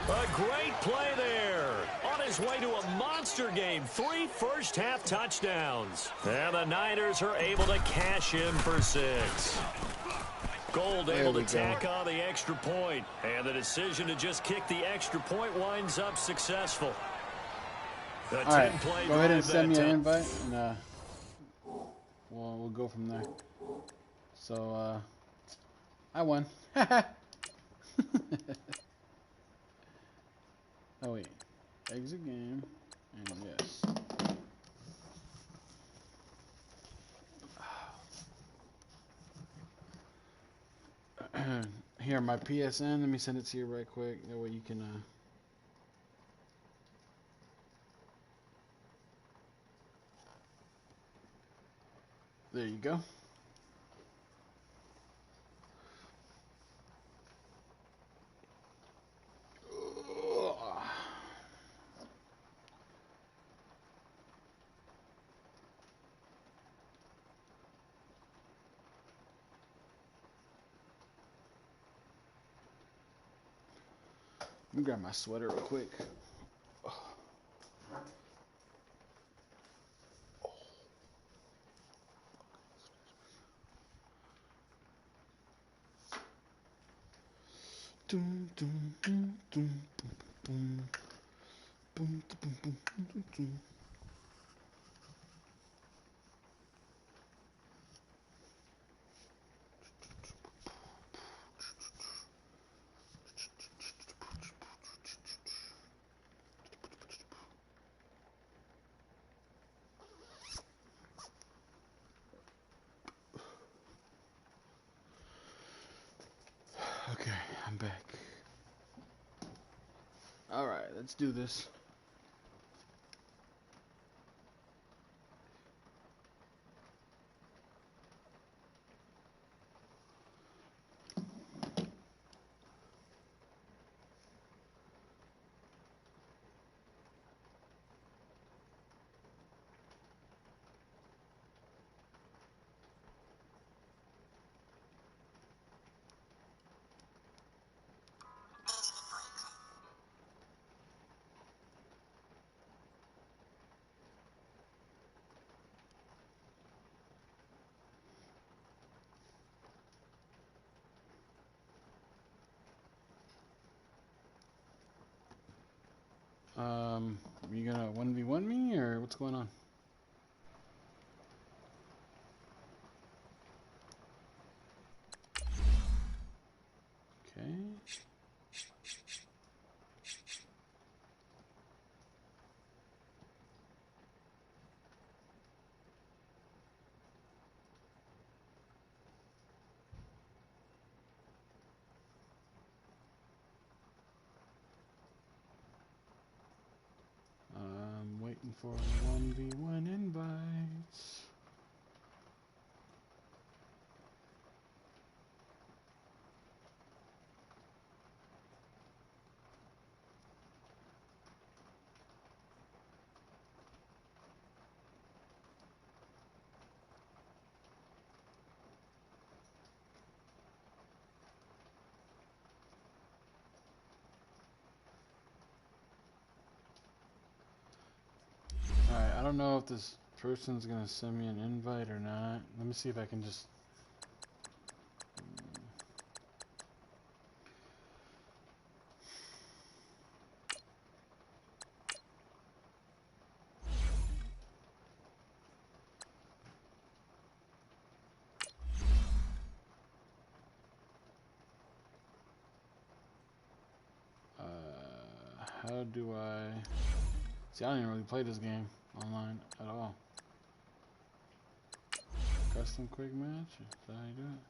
A great play there. On his way to a monster game. 3 first-half touchdowns. And the Niners are able to cash in for 6. Gold able to tack on the extra point. And the decision to just kick the extra point winds up successful. All right, go ahead and send me an invite, and we'll go from there. So, I won. Oh, wait. Exit game. And yes. Here, my PSN. Let me send it to you right quick. That way you can, there you go. Let me grab my sweater real quick. Doom, doom, doom, doom, boom, boom, boom, boom, boom, boom, boom. Okay, I'm back. All right, let's do this. Are you gonna 1v1 me, or what's going on? Okay. I'm waiting for 1v1 invites. Alright, I don't know if this person's gonna send me an invite or not. Let me see if I can just... how do I... See, I don't even really play this game online at all. Custom quick match? Is that how you do it?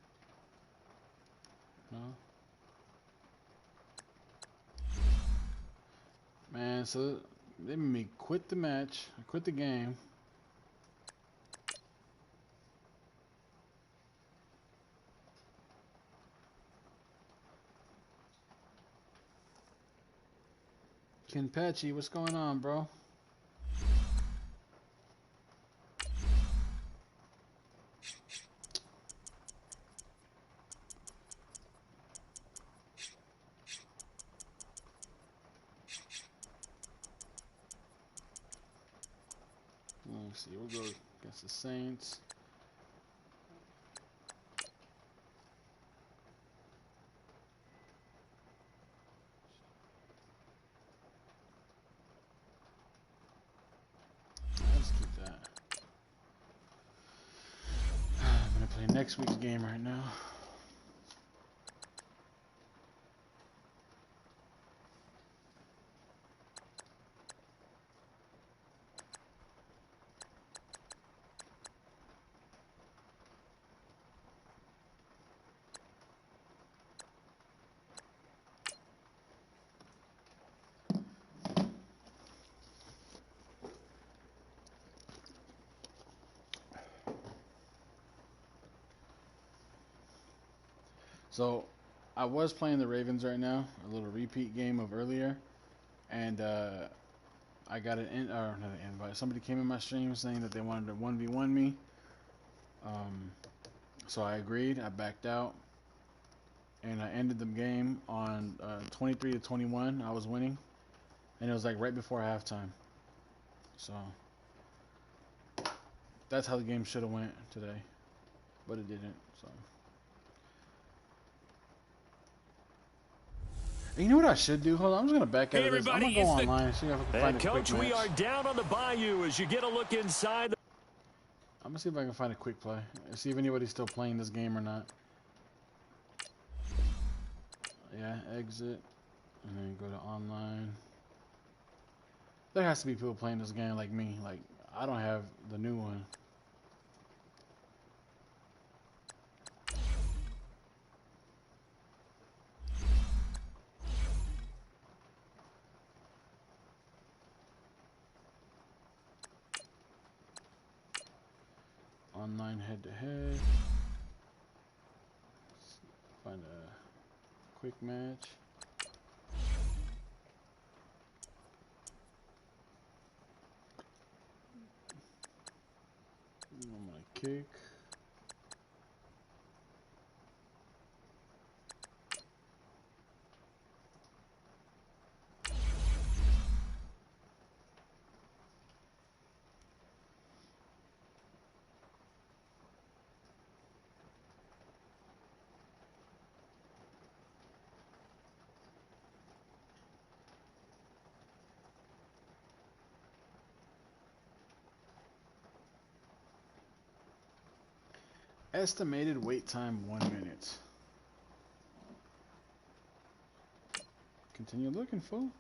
man. So they made me quit the match. I quit the game. Kenpachi, what's going on, bro? Let's see, we'll go against the Saints. Let's keep that. I'm gonna play next week's game right now. So, I was playing the Ravens right now, a little repeat game of earlier, and I got not an invite. Somebody came in my stream saying that they wanted to 1v1 me. So I agreed. I backed out, and I ended the game on 23-21. I was winning, and it was like right before halftime. So that's how the game should have went today, but it didn't. So. You know what I should do? Hold on, I'm just gonna back out of this. I'm gonna go online and see if I can find a quick match. Coach, we are down on the bayou as you get a look inside. I'm gonna see if I can find a quick play and see if anybody's still playing this game or not. Yeah, exit, and then go to online. There has to be people playing this game like me. Like, I don't have the new one. Online head-to-head. Find a quick match. I'm gonna kick. Estimated wait time 1 minute. Continue looking, fool.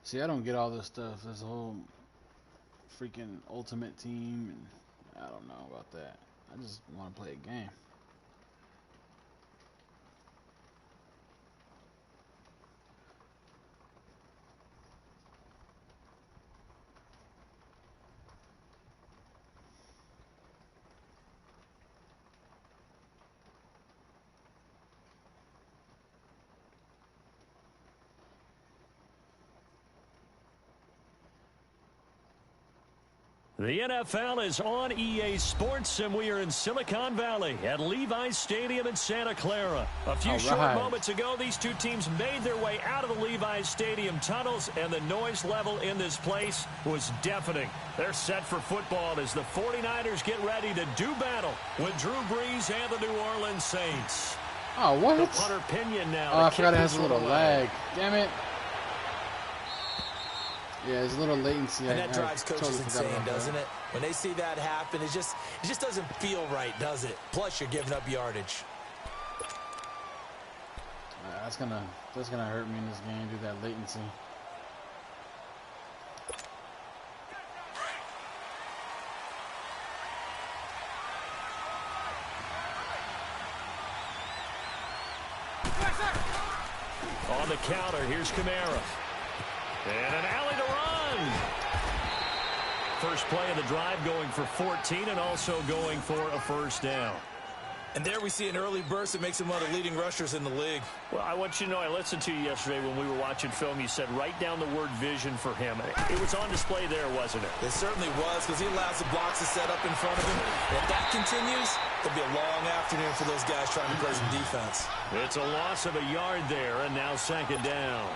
See, I don't get all this stuff. This whole freaking ultimate team, and I don't know about that. I just want to play a game. The NFL is on EA Sports, and we are in Silicon Valley at Levi's Stadium in Santa Clara. A few short moments ago, these two teams made their way out of the Levi's Stadium tunnels, and the noise level in this place was deafening. They're set for football as the 49ers get ready to do battle with Drew Brees and the New Orleans Saints. Oh, what? The punter Pinion now. Oh, I forgot it has a little lag. Damn it. Yeah, there's a little latency. And that drives coaches insane, doesn't it? When they see that happen, it just doesn't feel right, does it? Plus, you're giving up yardage. That's gonna hurt me in this game, do that latency. On the counter, here's Kamara. And an alley to run. First play of the drive going for 14 and also going for a first down. And there we see an early burst that makes him one of the leading rushers in the league. Well, I want you to know, I listened to you yesterday when we were watching film. You said write down the word vision for him. It was on display there, wasn't it? It certainly was, because he allows the blocks to set up in front of him. And if that continues, it'll be a long afternoon for those guys trying to play some defense. It's a loss of a yard there, and now second down.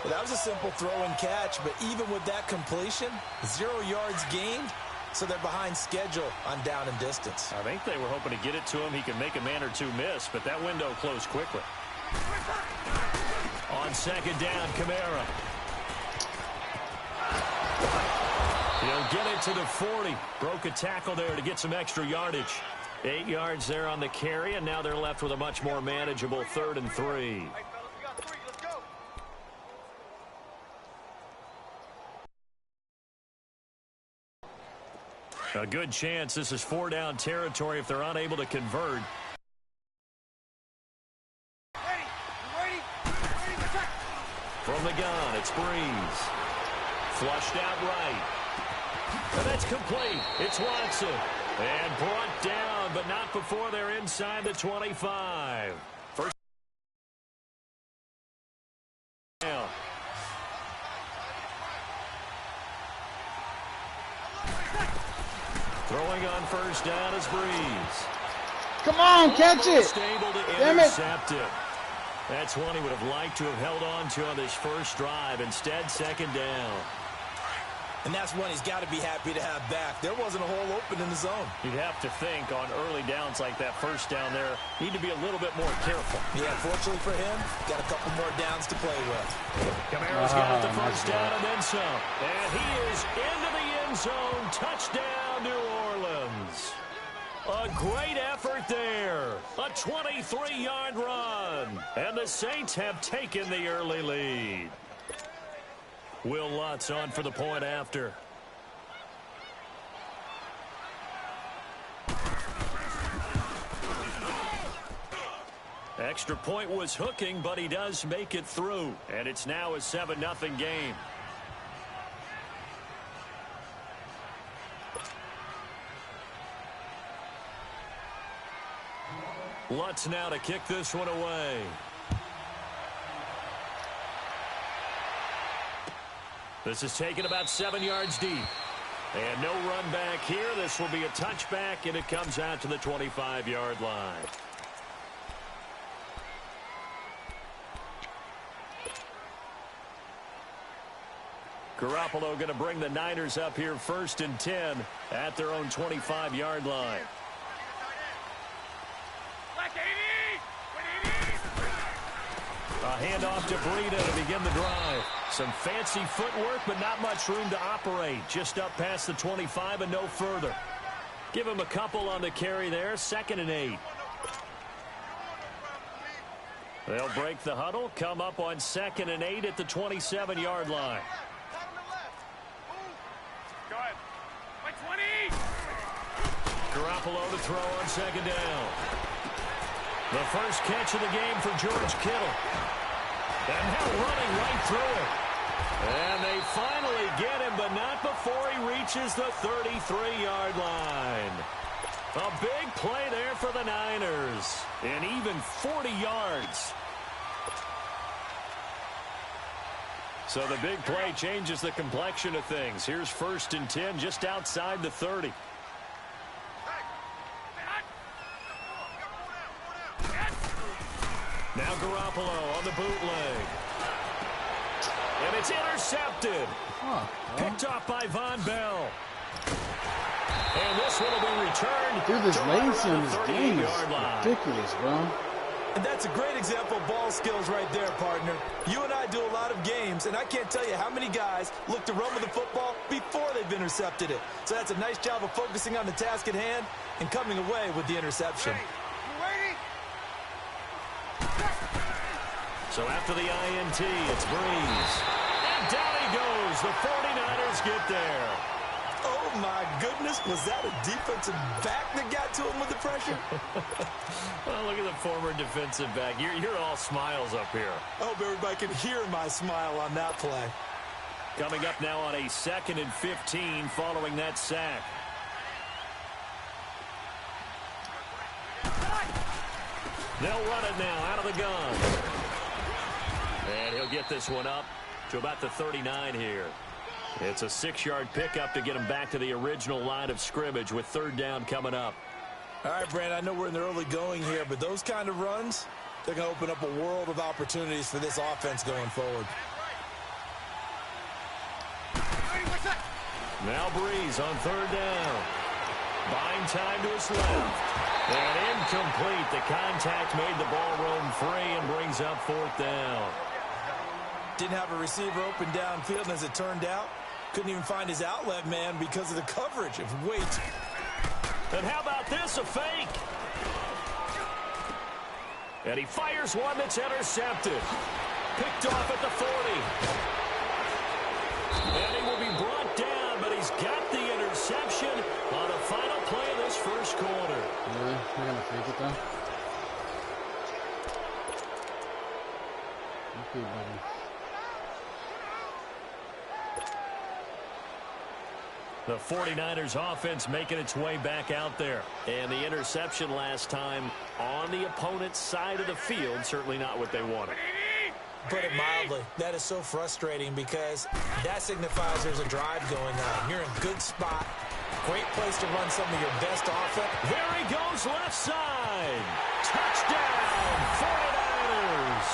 Well, that was a simple throw and catch, but even with that completion, 0 yards gained, so they're behind schedule on down and distance. I think they were hoping to get it to him. He could make a man or two miss, but that window closed quickly. On second down, Kamara. He'll get it to the 40. Broke a tackle there to get some extra yardage. 8 yards there on the carry, and now they're left with a much more manageable 3rd and 3. A good chance this is 4-down territory if they're unable to convert. From the gun, it's Brees. Flushed out right. And that's complete. It's Watson. And brought down, but not before they're inside the 25. First down. Throwing on first down is Brees. Come on, catch it! Stable to Damn intercept it. That's one he would have liked to have held on to on this first drive. Instead, second down. And that's one he's got to be happy to have back. There wasn't a hole open in the zone. You'd have to think on early downs like that first down there, need to be a little bit more careful. Yeah, fortunately for him, got a couple more downs to play with. Kamara's got the first down and then some. And he is into the end zone. Touchdown, New Orleans. A great effort there. A 23-yard run. And the Saints have taken the early lead. Will Lutz on for the point after. Extra point was hooking, but he does make it through. And it's now a 7-0 game. Lutz now to kick this one away. This is taken about 7 yards deep. And no run back here. This will be a touchback, and it comes out to the 25-yard line. Garoppolo going to bring the Niners up here 1st and 10 at their own 25-yard line. A handoff to Breida to begin the drive. Some fancy footwork, but not much room to operate. Just up past the 25 and no further. Give him a couple on the carry there. 2nd and 8. They'll break the huddle, come up on 2nd and 8 at the 27-yard line. Garoppolo to throw on 2nd down. The first catch of the game for George Kittle. And now running right through it. And they finally get him, but not before he reaches the 33-yard line. A big play there for the Niners. And even 40 yards. So the big play changes the complexion of things. Here's 1st and 10 just outside the 30. Now Garoppolo on the bootleg. And it's intercepted. Picked off by Von Bell. And this one will be returned. Dude, this latency on this game is line. ridiculous, bro. And that's a great example of ball skills right there, partner. You and I do a lot of games, and I can't tell you how many guys look to run with the football before they've intercepted it. So that's a nice job of focusing on the task at hand and coming away with the interception. So after the INT, it's Breeze. And down he goes. The 49ers get there. Oh, my goodness. Was that a defensive back that got to him with the pressure? Well, look at the former defensive back. You're all smiles up here. I hope everybody can hear my smile on that play. Coming up now on a 2nd and 15 following that sack. They'll run it now out of the gun. And he'll get this one up to about the 39 here. It's a 6-yard pickup to get him back to the original line of scrimmage with 3rd down coming up. All right, Brand, I know we're in the early going here, but those kind of runs, they're going to open up a world of opportunities for this offense going forward. Now Breeze on 3rd down. Buying time to his left. And incomplete. The contact made the ball roam free and brings up 4th down. Didn't have a receiver open downfield, and as it turned out, couldn't even find his outlet man because of the coverage. Wait. And how about this, a fake? And he fires one that's intercepted. Picked off at the 40. And he will be brought down, but he's got the interception on the final play of this first quarter. Really? They're going to fake it, though? Okay, buddy. The 49ers offense making its way back out there. And the interception last time on the opponent's side of the field, certainly not what they wanted. Put it mildly, that is so frustrating because that signifies there's a drive going on. You're in a good spot. Great place to run some of your best offense. There he goes left side. Touchdown, 49ers.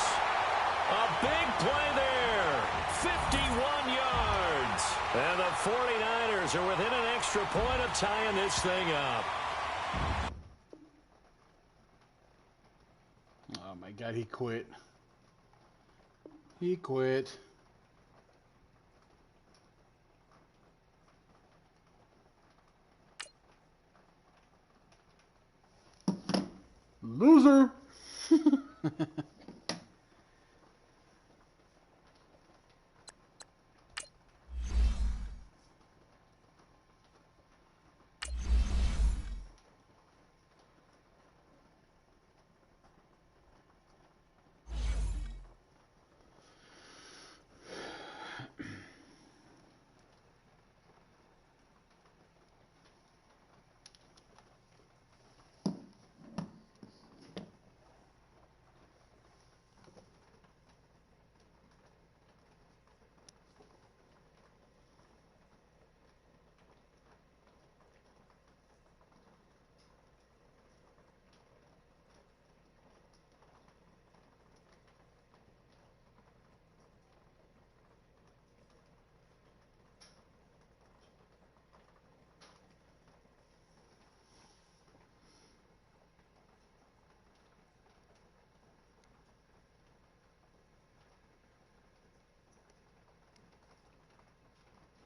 A big play there. 51 yards. And the 49ers are within an extra point of tying this thing up. Oh, my God, he quit. He quit. Loser.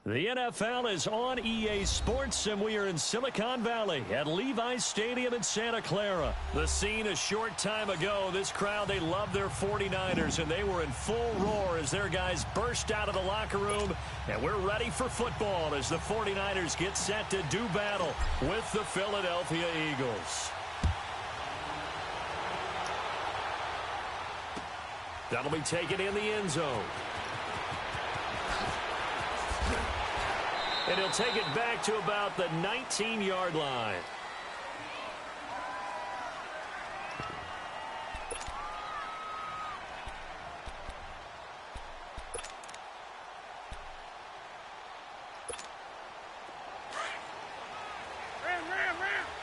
The NFL is on EA Sports, and we are in Silicon Valley at Levi's Stadium in Santa Clara. The scene a short time ago, this crowd, they love their 49ers, and they were in full roar as their guys burst out of the locker room. And we're ready for football as the 49ers get set to do battle with the Philadelphia Eagles. That'll be taken in the end zone. And he'll take it back to about the 19-yard line.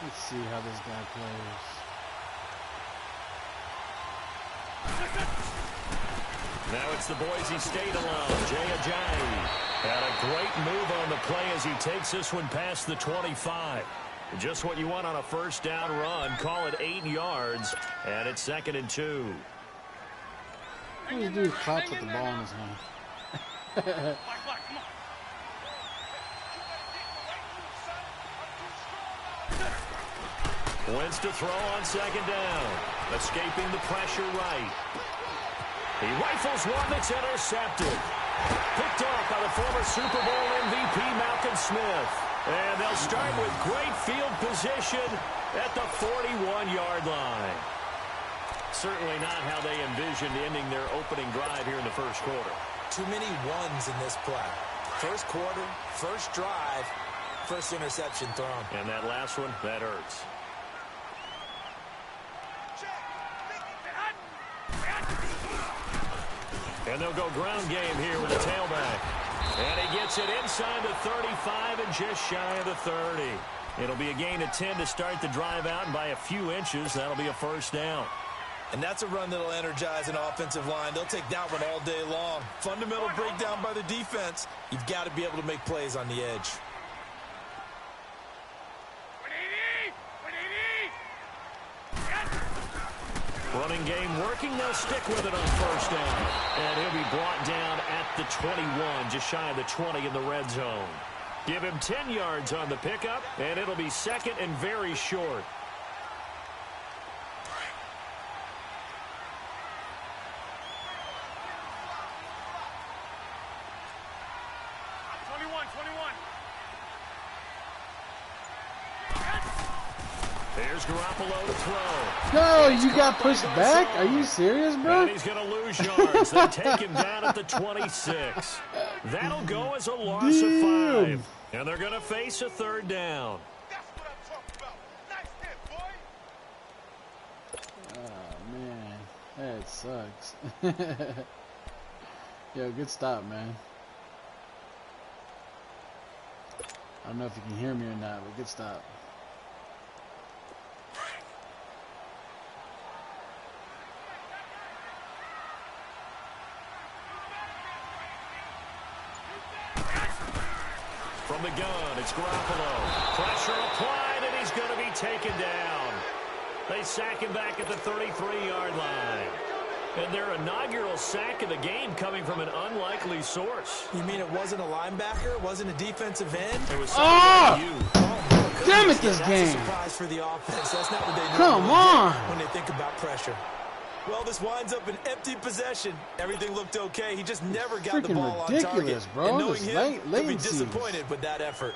Let's see how this guy plays. Now it's the Boise State alone. Jay Ajayi had a great move on the play as he takes this one past the 25. Just what you want on a first down run. Call it 8 yards, and it's 2nd and 2. What do you do? Claps with the ball in his hand. Wentz to throw on 2nd down. Escaping the pressure right. He rifles one that's intercepted. Picked off by the former Super Bowl MVP Malcolm Smith. And they'll start with great field position at the 41-yard line. Certainly not how they envisioned ending their opening drive here in the first quarter. Too many ones in this play. First quarter, first drive, first interception thrown. And that last one, that hurts. And they'll go ground game here with the tailback. And he gets it inside the 35 and just shy of the 30. It'll be a gain of 10 to start the drive out, and by a few inches, that'll be a first down. And that's a run that'll energize an offensive line. They'll take that one all day long. Fundamental breakdown by the defense. You've got to be able to make plays on the edge. Running game working. They'll stick with it on first down. And he'll be brought down at the 21, just shy of the 20 in the red zone. Give him 10 yards on the pickup, and it'll be 2nd and very short. Here's Garoppolo to throw. No, you got pushed back? Are you serious, bro? And he's going to lose yards. They take him down at the 26. That'll go as a loss of 5. And they're going to face a 3rd down. That's what I'm talking about. Nice hit, boy. Oh, man. That sucks. Yo, good stop, man. I don't know if you can hear me or not, but good stop. From the gun, it's Garoppolo. Pressure applied, and he's going to be taken down. They sack him back at the 33-yard line. And their inaugural sack of the game coming from an unlikely source. You mean it wasn't a linebacker? It wasn't a defensive end? It was Damn it, this game. That's a surprise for the offense. That's not what they do. Come on. When they think about pressure. Well, this winds up an empty possession. Everything looked okay. He just never got the ball on target. Ridiculous, bro. And knowing him, he'll be latencies. disappointed with that effort.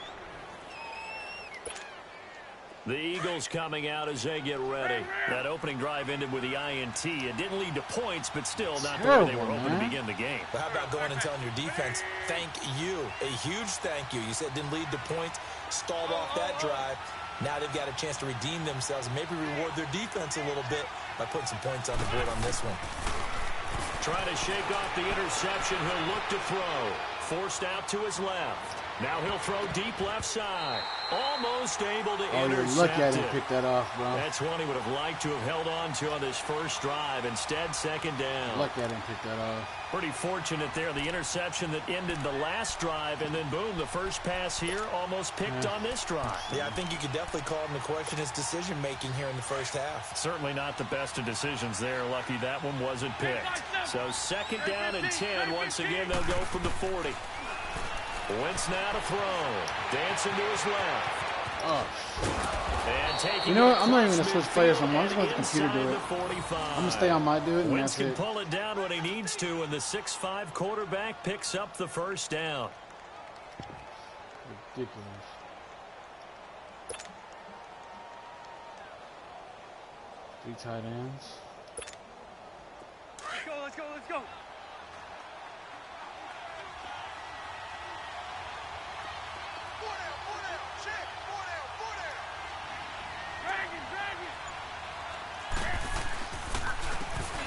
The Eagles coming out as they get ready. That opening drive ended with the INT. It didn't lead to points, but still not the way they were hoping to begin the game. But how about going and telling your defense, thank you, a huge thank you. You said it didn't lead to points, stalled off that drive. Now they've got a chance to redeem themselves and maybe reward their defense a little bit by putting some points on the board on this one. Trying to shake off the interception. He'll look to throw. Forced out to his left. Now he'll throw deep left side. Almost able to intercept look at him it. pick that off, bro. That's one he would have liked to have held on to on this first drive. Instead, 2nd down. Look at him pick that off. Pretty fortunate there. The interception that ended the last drive, and then boom, the first pass here almost picked on this drive. Yeah, I think you could definitely call him to question his decision-making here in the first half. Certainly not the best of decisions there. Lucky that one wasn't picked. So 2nd down and 10. Once again, they'll go from the 40. Wentz now to throw. Dancing to his left. And taking, you know what? I'm not even going to switch players anymore. I'm just going to let the computer do it. I'm going to stay on my dude, and Wentz that's can it. pull it down when he needs to, and the 6'5" quarterback picks up the first down. Ridiculous. Three tight ends. Let's go, let's go, let's go.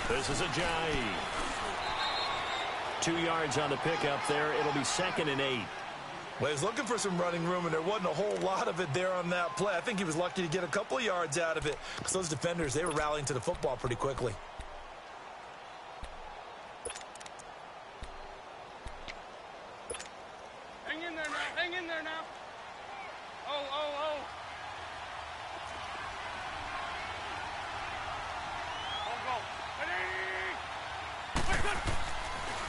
This is Ajayi. 2 yards on the pickup there. It'll be 2nd and 8. Well, he was looking for some running room, and there wasn't a whole lot of it there on that play. I think he was lucky to get a couple of yards out of it because those defenders, they were rallying to the football pretty quickly. Hang in there now. Hang in there now. Oh, oh, oh. Go, go.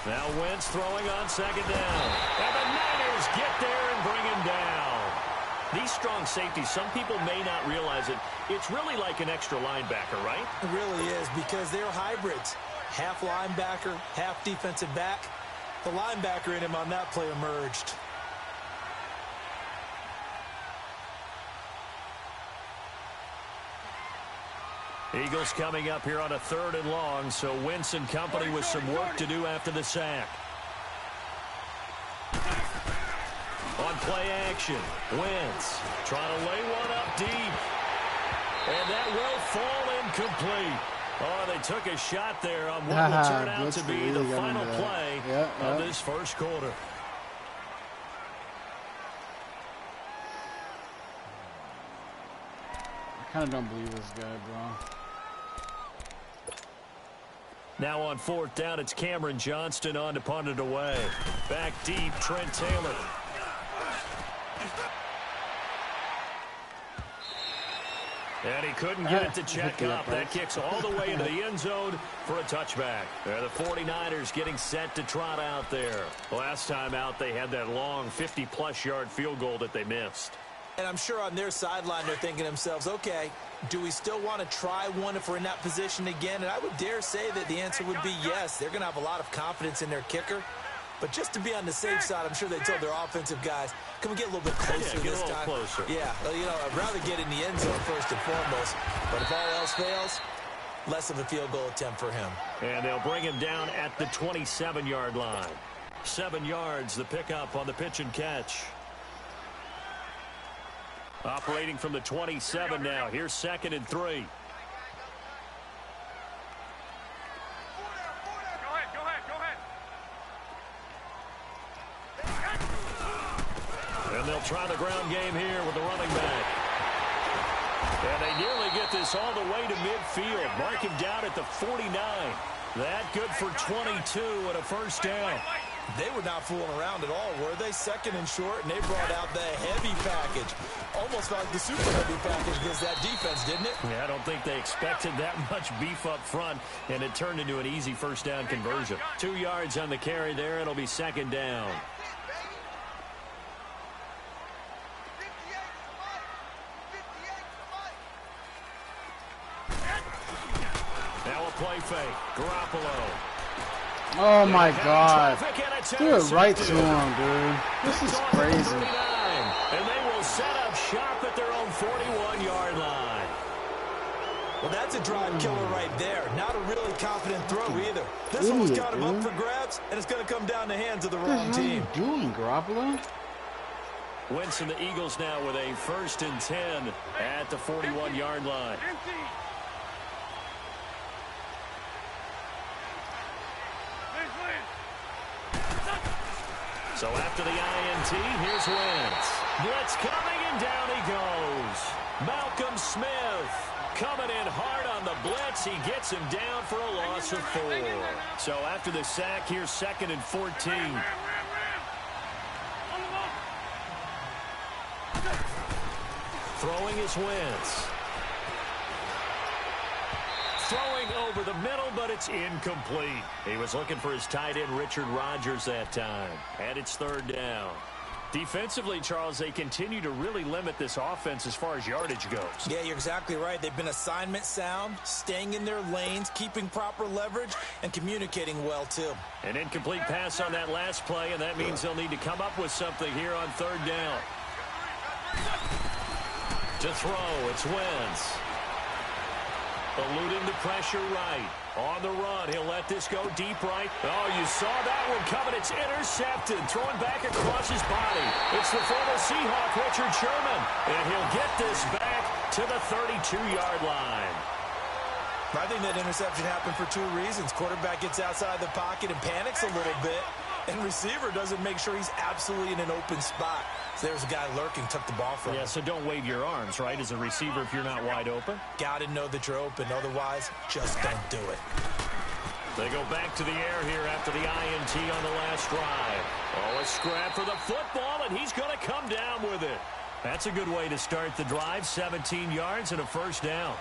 Now Wentz throwing on second down. And the Niners get there and bring him down. These strong safeties, some people may not realize it. It's really like an extra linebacker, right? It really is because they're hybrids. Half linebacker, half defensive back. The linebacker in him on that play emerged. Eagles coming up here on a 3rd and long, so Wentz and company with some work to do after the sack. On play action, Wentz trying to lay one up deep. And that will fall incomplete. Oh, they took a shot there on what will turn out to be the final play of this first quarter. I kind of don't believe this guy, bro. Now on 4th down, it's Cameron Johnston on to punt it away. Back deep, Trent Taylor. And he couldn't get it to check up. That kicks all the way into the end zone for a touchback. The 49ers getting set to trot out there. Last time out, they had that long 50-plus yard field goal that they missed. And I'm sure on their sideline they're thinking to themselves, okay, do we still want to try one if we're in that position again? And I would dare say that the answer would be yes. They're going to have a lot of confidence in their kicker. But just to be on the safe side, I'm sure they told their offensive guys, can we get a little bit closer this time? Closer. Yeah, well, you know, I'd rather get in the end zone first and foremost. But if all else fails, less of a field goal attempt for him. And they'll bring him down at the 27-yard line. 7 yards, the pickup on the pitch and catch. Operating from the 27 now. Here's 2nd and 3. And they'll try the ground game here with the running back. And they nearly get this all the way to midfield. Mark him down at the 49. That good for 22 and a first down. They were not fooling around at all, were they? 2nd and short, and they brought out the heavy package. Almost like the super heavy package against that defense, didn't it? Yeah, I don't think they expected that much beef up front, and it turned into an easy first down conversion. 2 yards on the carry there. It'll be 2nd down. Now a play fake. Garoppolo. Oh my God. Do it right to him, dude. This is crazy. And they will set up shop at their own 41-yard line. Well, that's a drive killer right there. Not a really confident throw either. This one was kind of up for grabs, and it's going to come down the hands of the wrong team. What are you doing, Garoppolo? Wentz and the Eagles now with a 1st and 10 at the 41-yard line. So after the INT, here's Wentz. Blitz coming, and down he goes. Malcolm Smith coming in hard on the blitz. He gets him down for a loss of 4. So after the sack, here's 2nd and 14. Throwing is Wentz. Throwing over the middle, but it's incomplete. He was looking for his tight end, Richard Rodgers, that time. And it's 3rd down. Defensively, Charles, they continue to really limit this offense as far as yardage goes. Yeah, you're exactly right. They've been assignment sound, staying in their lanes, keeping proper leverage, and communicating well, too. An incomplete pass on that last play, and that means they'll need to come up with something here on 3rd down. To throw, it's Wentz. Eluding the pressure right. On the run, he'll let this go deep right. Oh, you saw that one coming. It's intercepted. Throwing back across his body. It's the former Seahawk, Richard Sherman. And he'll get this back to the 32-yard line. I think that interception happened for 2 reasons. Quarterback gets outside the pocket and panics a little bit. And receiver doesn't make sure he's absolutely in an open spot. So there's a guy lurking, took the ball from him. Yeah, so don't wave your arms, right, as a receiver if you're not wide open. Got to know that you're open. Otherwise, just don't do it. They go back to the air here after the INT on the last drive. Oh, a scrap for the football, and he's going to come down with it. That's a good way to start the drive, 17 yards and a first down.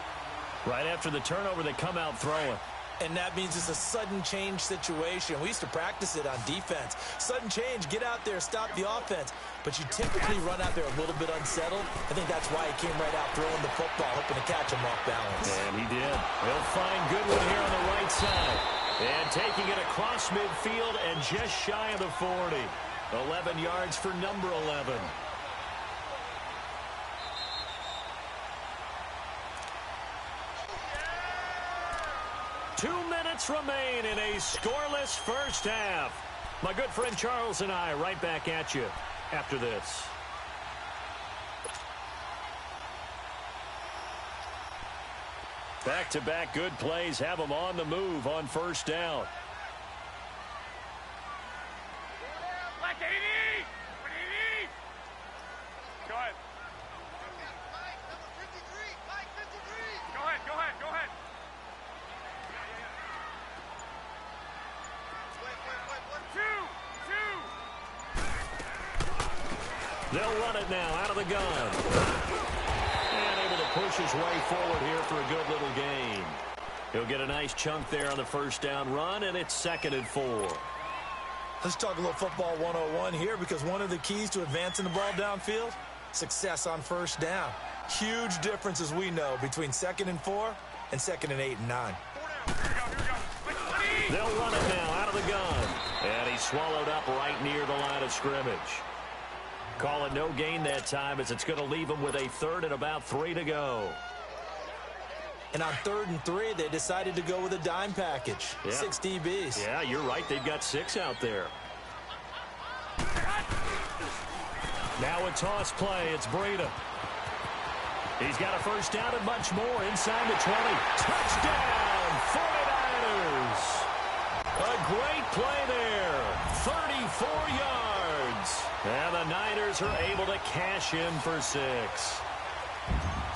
Right after the turnover, they come out throwing. And that means it's a sudden change situation. We used to practice it on defense. Sudden change, get out there, stop the offense. But you typically run out there a little bit unsettled. I think that's why he came right out throwing the football, hoping to catch him off balance. And he did. He'll find Goodwin here on the right side. And taking it across midfield and just shy of the 40. 11 yards for number 11. Two minutes remain in a scoreless first half. My good friend Charles and I right back at you after this. Back-to-back good plays have them on the move on first down. Go ahead. Go ahead. They'll run it now out of the gun. And able to push his way forward here for a good little gain. He'll get a nice chunk there on the first down run, and it's 2nd and 4. Let's talk a little football 101 here, because one of the keys to advancing the ball downfield, success on first down. Huge difference, as we know, between 2nd and 4 and 2nd and 8 and 9. They'll run it now out of the gun. And he's swallowed up right near the line of scrimmage. Call it no gain that time, as it's going to leave him with a 3rd and about 3 to go. And on 3rd and 3, they decided to go with a dime package. Yeah. 6 DBs. Yeah, you're right. They've got 6 out there. Now a toss play. It's Breida. He's got a first down and much more inside the 20. Touchdown, 49ers. A great play there. 34 yards. And the Niners are able to cash in for 6.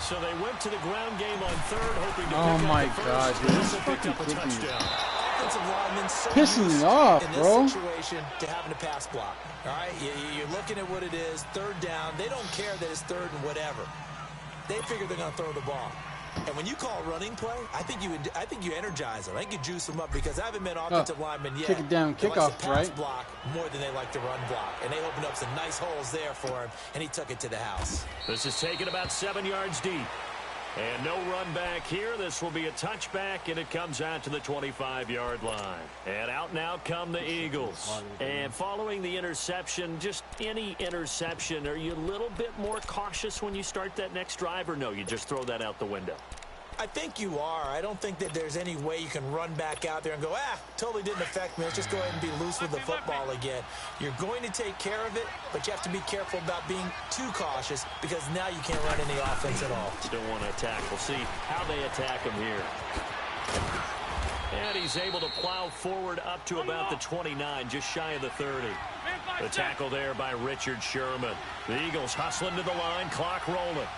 So they went to the ground game on 3rd, hoping to pick up the first. God, dude, this is Picked fucking up a cooking. touchdown. Offensive linemen so Pissing me used off, in this bro. situation to having to pass block. All right, you're looking at what it is, 3rd down. They don't care that it's 3rd and whatever. They figure they're going to throw the ball. And when you call running play, I think you energize them. I think you juice them up, because I haven't met offensive linemen yet. Kick it down, They like kickoff, to pass right? block more than they like to run block. And they opened up some nice holes there for him, and he took it to the house. This is taken about 7 yards deep. And no run back here. This will be a touchback, and it comes out to the 25-yard line. And out now come the Eagles. And following the interception, just any interception, are you a little bit more cautious when you start that next drive, or no, you just throw that out the window? I think you are. I don't think that there's any way you can run back out there and go, totally didn't affect me. Let's just go ahead and be loose with the football again. You're going to take care of it, but you have to be careful about being too cautious, because now you can't run any offense at all. Still want to attack. We'll see how they attack him here. And he's able to plow forward up to about the 29, just shy of the 30. The tackle there by Richard Sherman. The Eagles hustling to the line, clock rolling.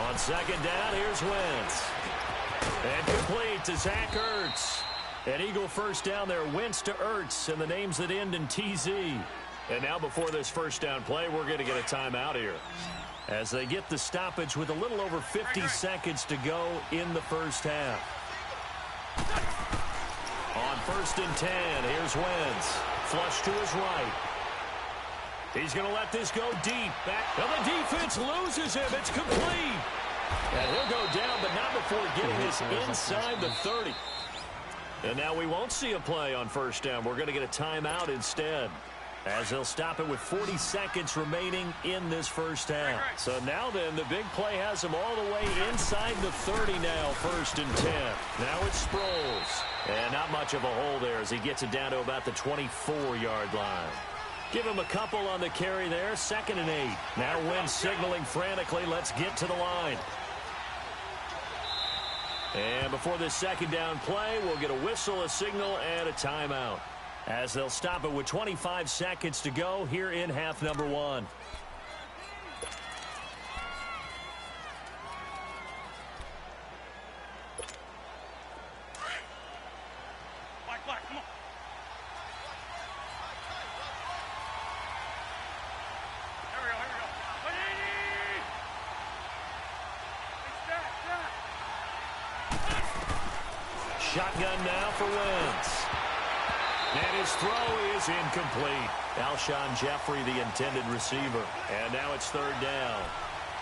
On 2nd down, here's Wentz. And complete to Zach Ertz. An Eagle first down there, Wentz to Ertz, and the names that end in TZ. And now before this first down play, we're going to get a timeout here, as they get the stoppage with a little over 50 seconds to go in the first half. On 1st and 10, here's Wentz. Flush to his right. He's going to let this go deep. Back. And the defense loses him. It's complete. And he'll go down, but not before getting this inside the 30. And now we won't see a play on first down. We're going to get a timeout instead, as they'll stop it with 40 seconds remaining in this first half. So now then, the big play has him all the way inside the 30 now, 1st and 10. Now it's Sproles. And not much of a hole there as he gets it down to about the 24-yard line. Give him a couple on the carry there, 2nd and 8. Now Wentz signaling frantically, let's get to the line. And before this second down play, we'll get a whistle, a signal, and a timeout, as they'll stop it with 25 seconds to go here in half number 1. Come on. Here we go. Shotgun now for Wentz. And his throw is incomplete. Alshon Jeffrey, the intended receiver. And now it's third down.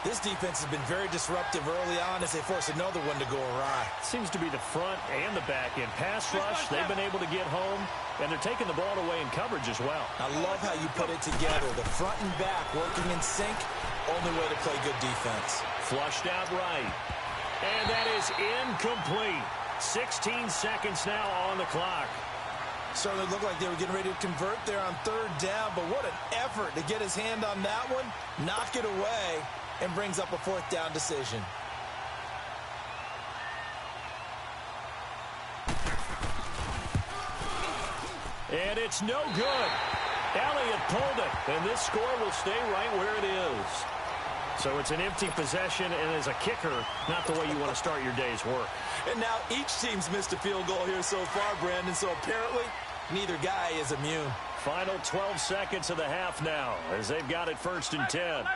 This defense has been very disruptive early on as they force another one to go awry. Seems to be the front and the back end. Pass rush, they've been able to get home, and they're taking the ball away in coverage as well. I love how you put it together. The front and back working in sync. Only way to play good defense. Flushed out right. And that is incomplete. 16 seconds now on the clock. Certainly looked like they were getting ready to convert there on third down, but what an effort to get his hand on that one, knock it away, and brings up a fourth down decision. And it's no good. Elliott pulled it, and this score will stay right where it is. So it's an empty possession, and as a kicker, not the way you want to start your day's work. And now each team's missed a field goal here so far, Brandon, so apparently neither guy is immune. Final 12 seconds of the half now, as they've got it first and 10. 11.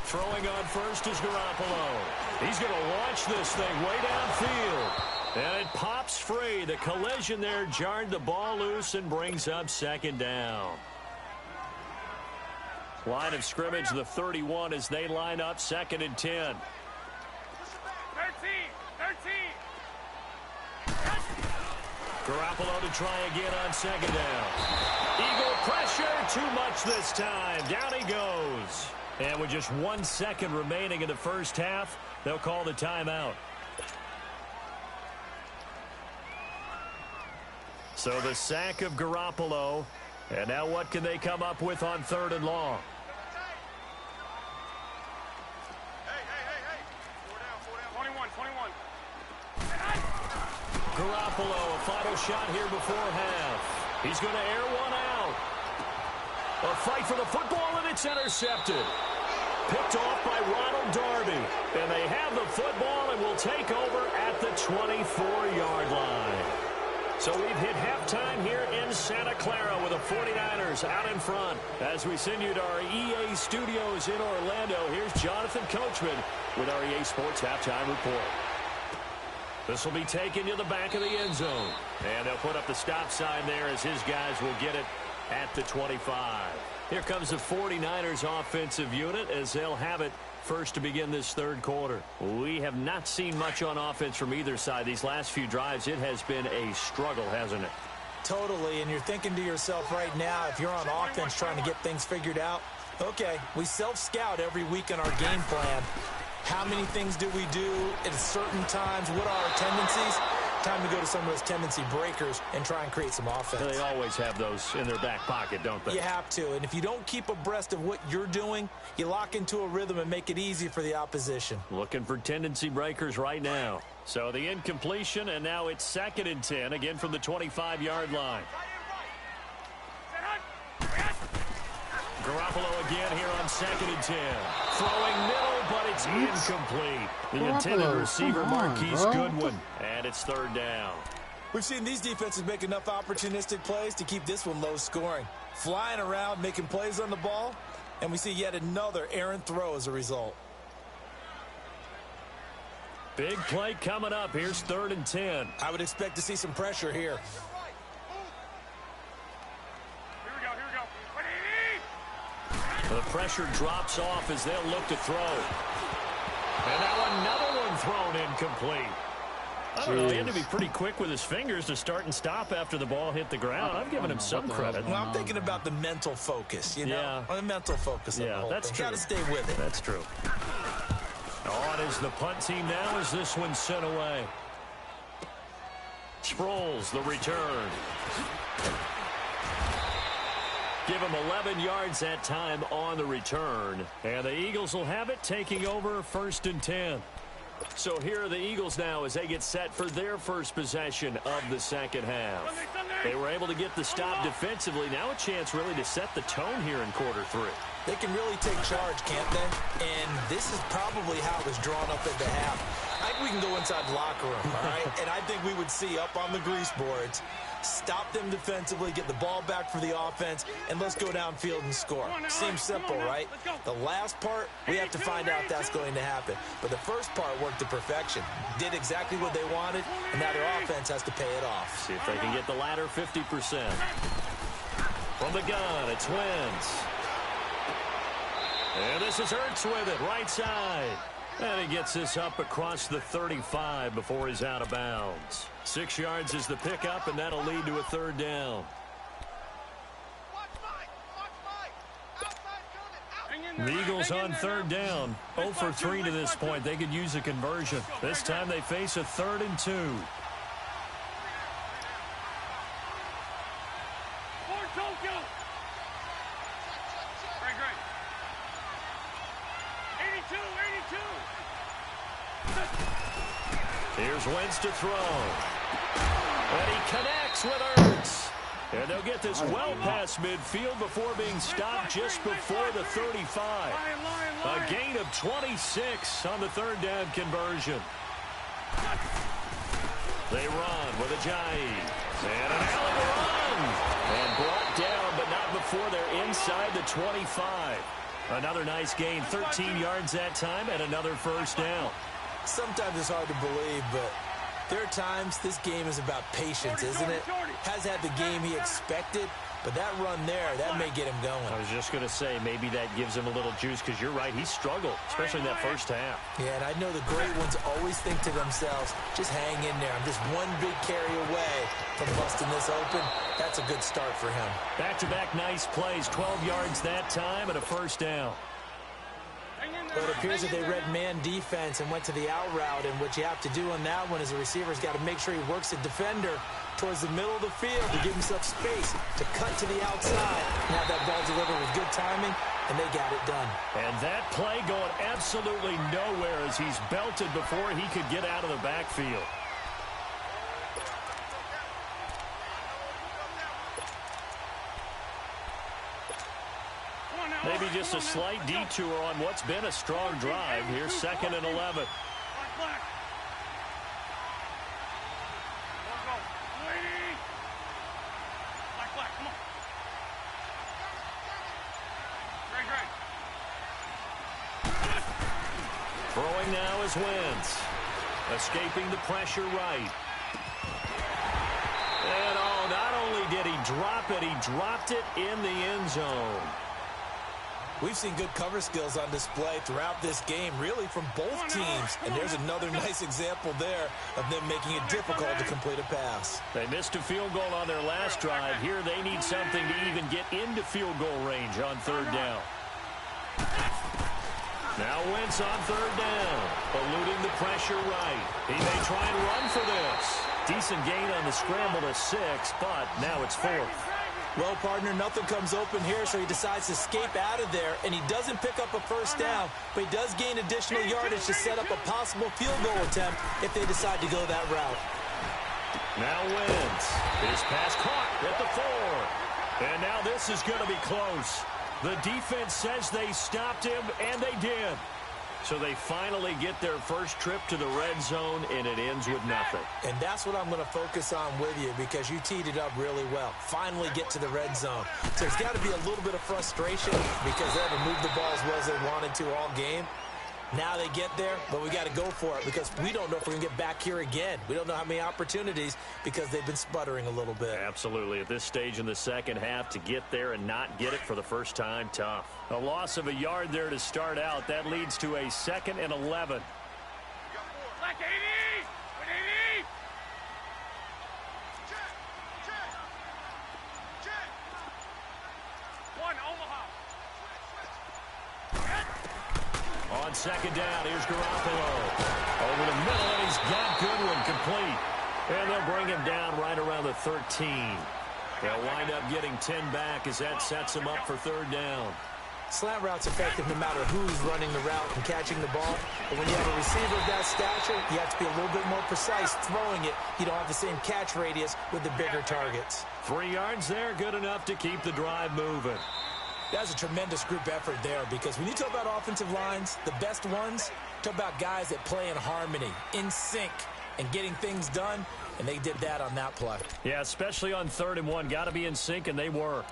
Throwing on first is Garoppolo. He's going to launch this thing way downfield. And it pops free. The collision there jarred the ball loose and brings up second down. Line of scrimmage, the 31, as they line up second and 10. 13. Garoppolo to try again on second down. Eagle pressure, too much this time. Down he goes. And with just 1 second remaining in the first half, they'll call the timeout. So the sack of Garoppolo. And now what can they come up with on third and long? Hey. 4 down. 21. Garoppolo, a final shot here before half. He's going to air one out. A fight for the football, and it's intercepted. Picked off by Ronald Darby. And they have the football and will take over at the 24-yard line. So we've hit halftime here in Santa Clara with the 49ers out in front. As we send you to our EA studios in Orlando, here's Jonathan Coachman with our EA Sports Halftime Report. This will be taken to the back of the end zone. And they'll put up the stop sign there as his guys will get it at the 25. Here comes the 49ers offensive unit as they'll have it first to begin this third quarter. We have not seen much on offense from either side. These last few drives, it has been a struggle, hasn't it? Totally, and you're thinking to yourself right now, if you're on offense trying to get things figured out, okay, we self-scout every week in our game plan. How many things do we do at certain times? What are our tendencies? Time to go to some of those tendency breakers and try and create some offense. They always have those in their back pocket, don't they? You have to, and if you don't keep abreast of what you're doing, you lock into a rhythm and make it easy for the opposition. Looking for tendency breakers right now. So the incompletion, and now it's second and 10, again from the 25-yard line. Garoppolo again here on second and 10. Throwing middle, but it's incomplete. The intended receiver, Marquise Goodwin. And it's third down. We've seen these defenses make enough opportunistic plays to keep this one low scoring. Flying around, making plays on the ball, and we see yet another errant throw as a result. Big play coming up. Here's third and 10. I would expect to see some pressure here. The pressure drops off as they'll look to throw. And now another one thrown incomplete. I don't know, he had to be pretty quick with his fingers to start and stop after the ball hit the ground. I've given him some credit. Well, I'm thinking about the mental focus, you know? Yeah. The mental focus of the whole that's thing. true. Got to stay with it. That's true. On is the punt team now as this one's sent away. Sproles, the return. Give him 11 yards that time on the return. And the Eagles will have it, taking over first and 10. So here are the Eagles now as they get set for their first possession of the second half. They were able to get the stop defensively. Now a chance really to set the tone here in quarter 3. They can really take charge, can't they? And this is probably how it was drawn up at the half. I think we can go inside the locker room, all right? And I think we would see up on the grease boards, stop them defensively, get the ball back for the offense, and let's go downfield and score. Seems simple, right? The last part, we have to find out that's going to happen. But the first part worked to perfection. Did exactly what they wanted, and now their offense has to pay it off. See if they can get the latter 50%. From the gun, it's Wentz. And this is Hurts with it, right side. And he gets this up across the 35 before he's out of bounds. 6 yards is the pickup, and that'll lead to a third down. The Eagles on third down. 0 for 3 to this point. They could use a conversion. This time they face a 3rd and 2. Here's Wentz to throw. And he connects with Hurts. And they'll get this well past midfield before being stopped just before the 35. A gain of 26 on the third down conversion. They run with Ajayi. And an alley to run. And brought down, but not before they're inside the 25. Another nice gain, 13 yards that time, and another first down. Sometimes it's hard to believe, but there are times this game is about patience, isn't it? Has had the game he expected, but that run there, that may get him going. I was just going to say, maybe that gives him a little juice, because you're right, he struggled, especially in that first half. Yeah, and I know the great ones always think to themselves, just hang in there. I'm just one big carry away from busting this open. That's a good start for him. Back-to-back nice plays, 12 yards that time, and a first down. But it appears that they read man defense and went to the out route, and what you have to do on that one is the receiver's got to make sure he works the defender towards the middle of the field to give himself space to cut to the outside and have that ball delivered with good timing, and they got it done. And that play going absolutely nowhere as he's belted before he could get out of the backfield. Maybe just a slight detour on what's been a strong drive. Here's 2nd and 11. Throwing now is Wentz. Escaping the pressure right. And not only did he drop it, he dropped it in the end zone. We've seen good cover skills on display throughout this game, really from both teams. And there's another nice example there of them making it difficult to complete a pass. They missed a field goal on their last drive. Here they need something to even get into field goal range on third down. Now Wentz on third down, eluding the pressure right. He may try and run for this. Decent gain on the scramble to 6, but now it's 4th. Well, partner, nothing comes open here, so he decides to escape out of there, and he doesn't pick up a first down, but he does gain additional yardage to set up a possible field goal attempt if they decide to go that route. Now Wentz. His pass caught at the 4. And now this is going to be close. The defense says they stopped him, and they did. So they finally get their first trip to the red zone, and it ends with nothing. And that's what I'm going to focus on with you, because you teed it up really well. Finally get to the red zone. So there's got to be a little bit of frustration because they haven't moved the ball as well as they wanted to all game. Now they get there, but we got to go for it because we don't know if we're going to get back here again. We don't know how many opportunities because they've been sputtering a little bit. Absolutely. At this stage in the second half, to get there and not get it for the first time, tough. A loss of a yard there to start out. That leads to a 2nd and 11. Black 80! 80! Check! One, Omaha. On second down, here's Garoppolo. Over the middle, and he's got Goodwin complete. And they'll bring him down right around the 13. They'll wind up getting 10 back as that sets him up for third down. Slant route's effective no matter who's running the route and catching the ball. But when you have a receiver of that stature, you have to be a little bit more precise throwing it. You don't have the same catch radius with the bigger targets. 3 yards there, good enough to keep the drive moving. That's a tremendous group effort there, because when you talk about offensive lines, the best ones, talk about guys that play in harmony, in sync, and getting things done, and they did that on that play. Yeah, especially on 3rd and 1. Got to be in sync, and they were.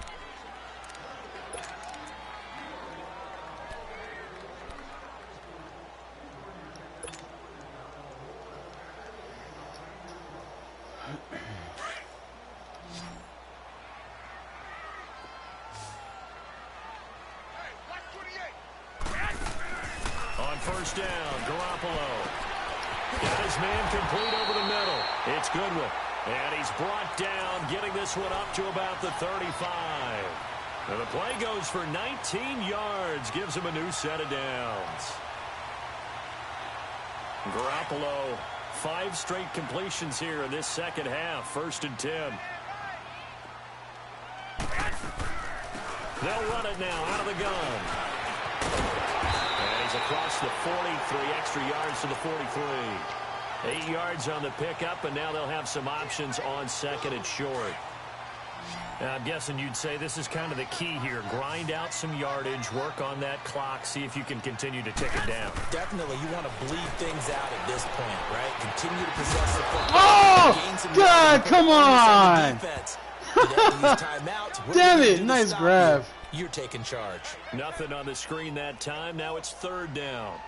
On 1st down, Garoppolo. Got his man complete over the middle. It's Goodwin. And he's brought down, getting this one up to about the 35. And the play goes for 19 yards, gives him a new set of downs. Garoppolo, 5 straight completions here in this second half. 1st and 10. They'll run it now out of the gun. And he's across the 40, 3 extra yards to the 43. 8 yards on the pickup, and now they'll have some options on 2nd and short. Now, I'm guessing you'd say this is kind of the key here. Grind out some yardage, work on that clock, see if you can continue to tick it down. Definitely, you want to bleed things out at this point, right? Continue to possess the football. Oh, God, come on! Defense. You have to use timeouts. Damn it, nice grab. You're taking charge. Nothing on the screen that time. Now it's 3rd down.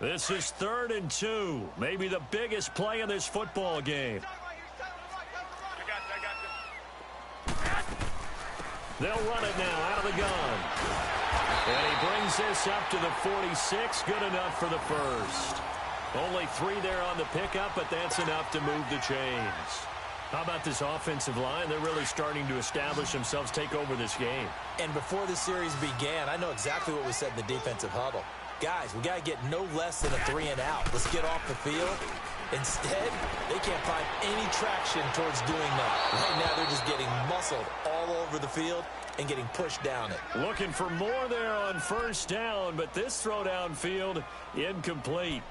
This is 3rd and 2. Maybe the biggest play in this football game. They'll run it now out of the gun. And he brings this up to the 46. Good enough for the first. Only 3 there on the pickup, but that's enough to move the chains. How about this offensive line? They're really starting to establish themselves, take over this game. And before the series began, I know exactly what was said in the defensive huddle. Guys, we got to get no less than a 3 and out. Let's get off the field. Instead, they can't find any traction towards doing that. Right now, they're just getting muscled all over the field and getting pushed down it. Looking for more there on 1st down, but this throw downfield incomplete.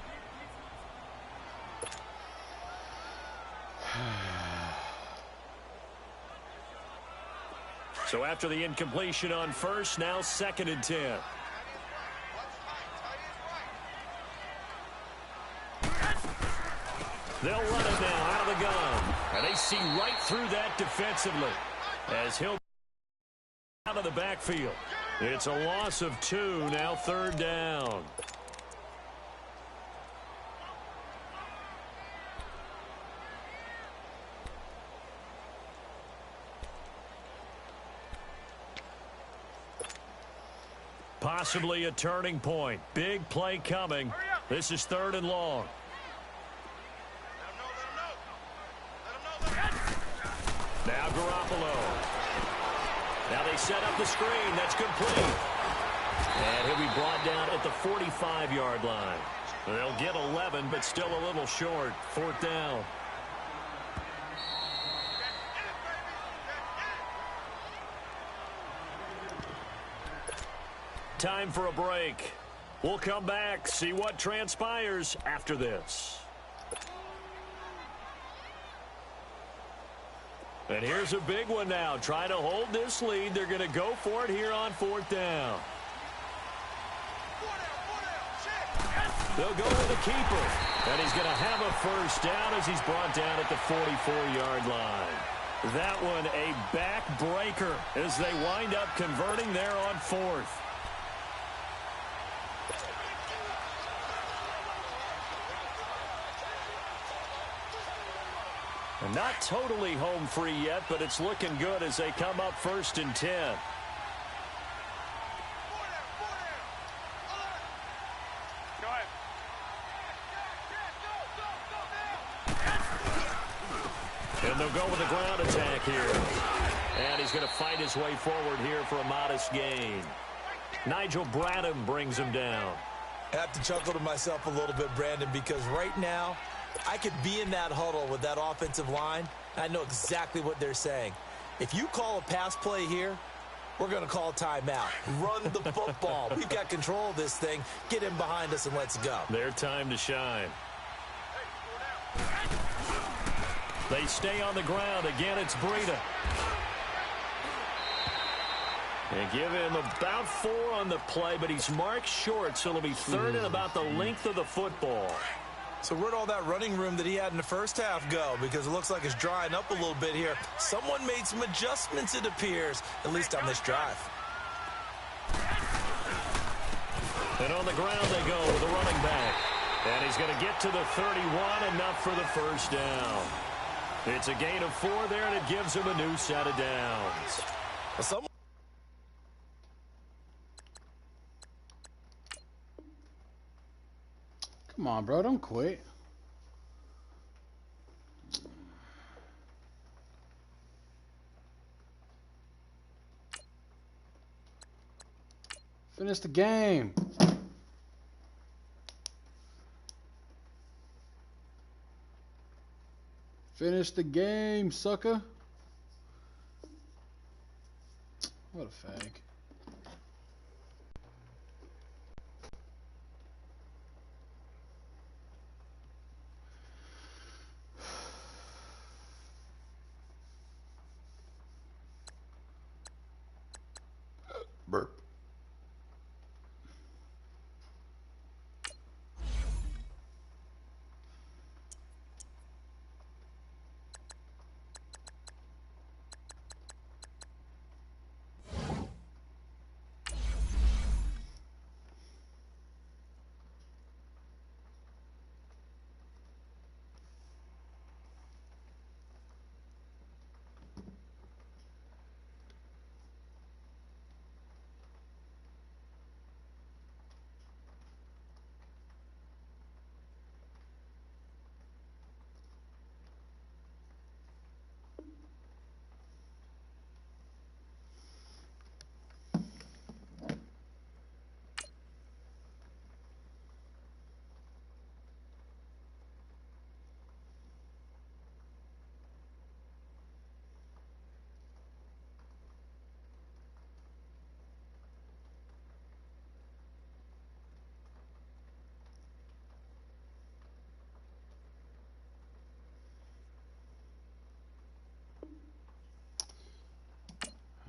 So after the incompletion on 1st, now 2nd and 10. They'll run it now out of the gun. And they see right through that defensively as he'll out of the backfield. It's a loss of 2, now 3rd down. Possibly a turning point. Big play coming. This is 3rd and long. Now Garoppolo. Now they set up the screen. That's complete. And he'll be brought down at the 45-yard line. They'll get 11, but still a little short. 4th down. Time for a break. We'll come back, see what transpires after this. And here's a big one now. Trying to hold this lead. They're going to go for it here on 4th down. They'll go with the keeper. And he's going to have a 1st down as he's brought down at the 44-yard line. That one a backbreaker as they wind up converting there on 4th. Not totally home free yet, but it's looking good as they come up 1st and 10. Go ahead. And they'll go with a ground attack here. And he's going to fight his way forward here for a modest gain. Nigel Bradham brings him down. I have to chuckle to myself a little bit, Brandon, because right now I could be in that huddle with that offensive line, I know exactly what they're saying. If you call a pass play here, we're going to call timeout. Run the football. We've got control of this thing. Get him behind us and let's go. Their time to shine. They stay on the ground. Again, it's Breida. And give him about 4 on the play, but he's marked short, so it'll be third and about the length of the football. So where'd all that running room that he had in the first half go? Because it looks like it's drying up a little bit here. Someone made some adjustments, it appears, at least on this drive. And on the ground they go with the running back. And he's going to get to the 31, enough for the first down. It's a gain of 4 there, and it gives him a new set of downs. Well, Come on, bro. Don't quit. Finish the game. Finish the game, sucker. What a fag. burp.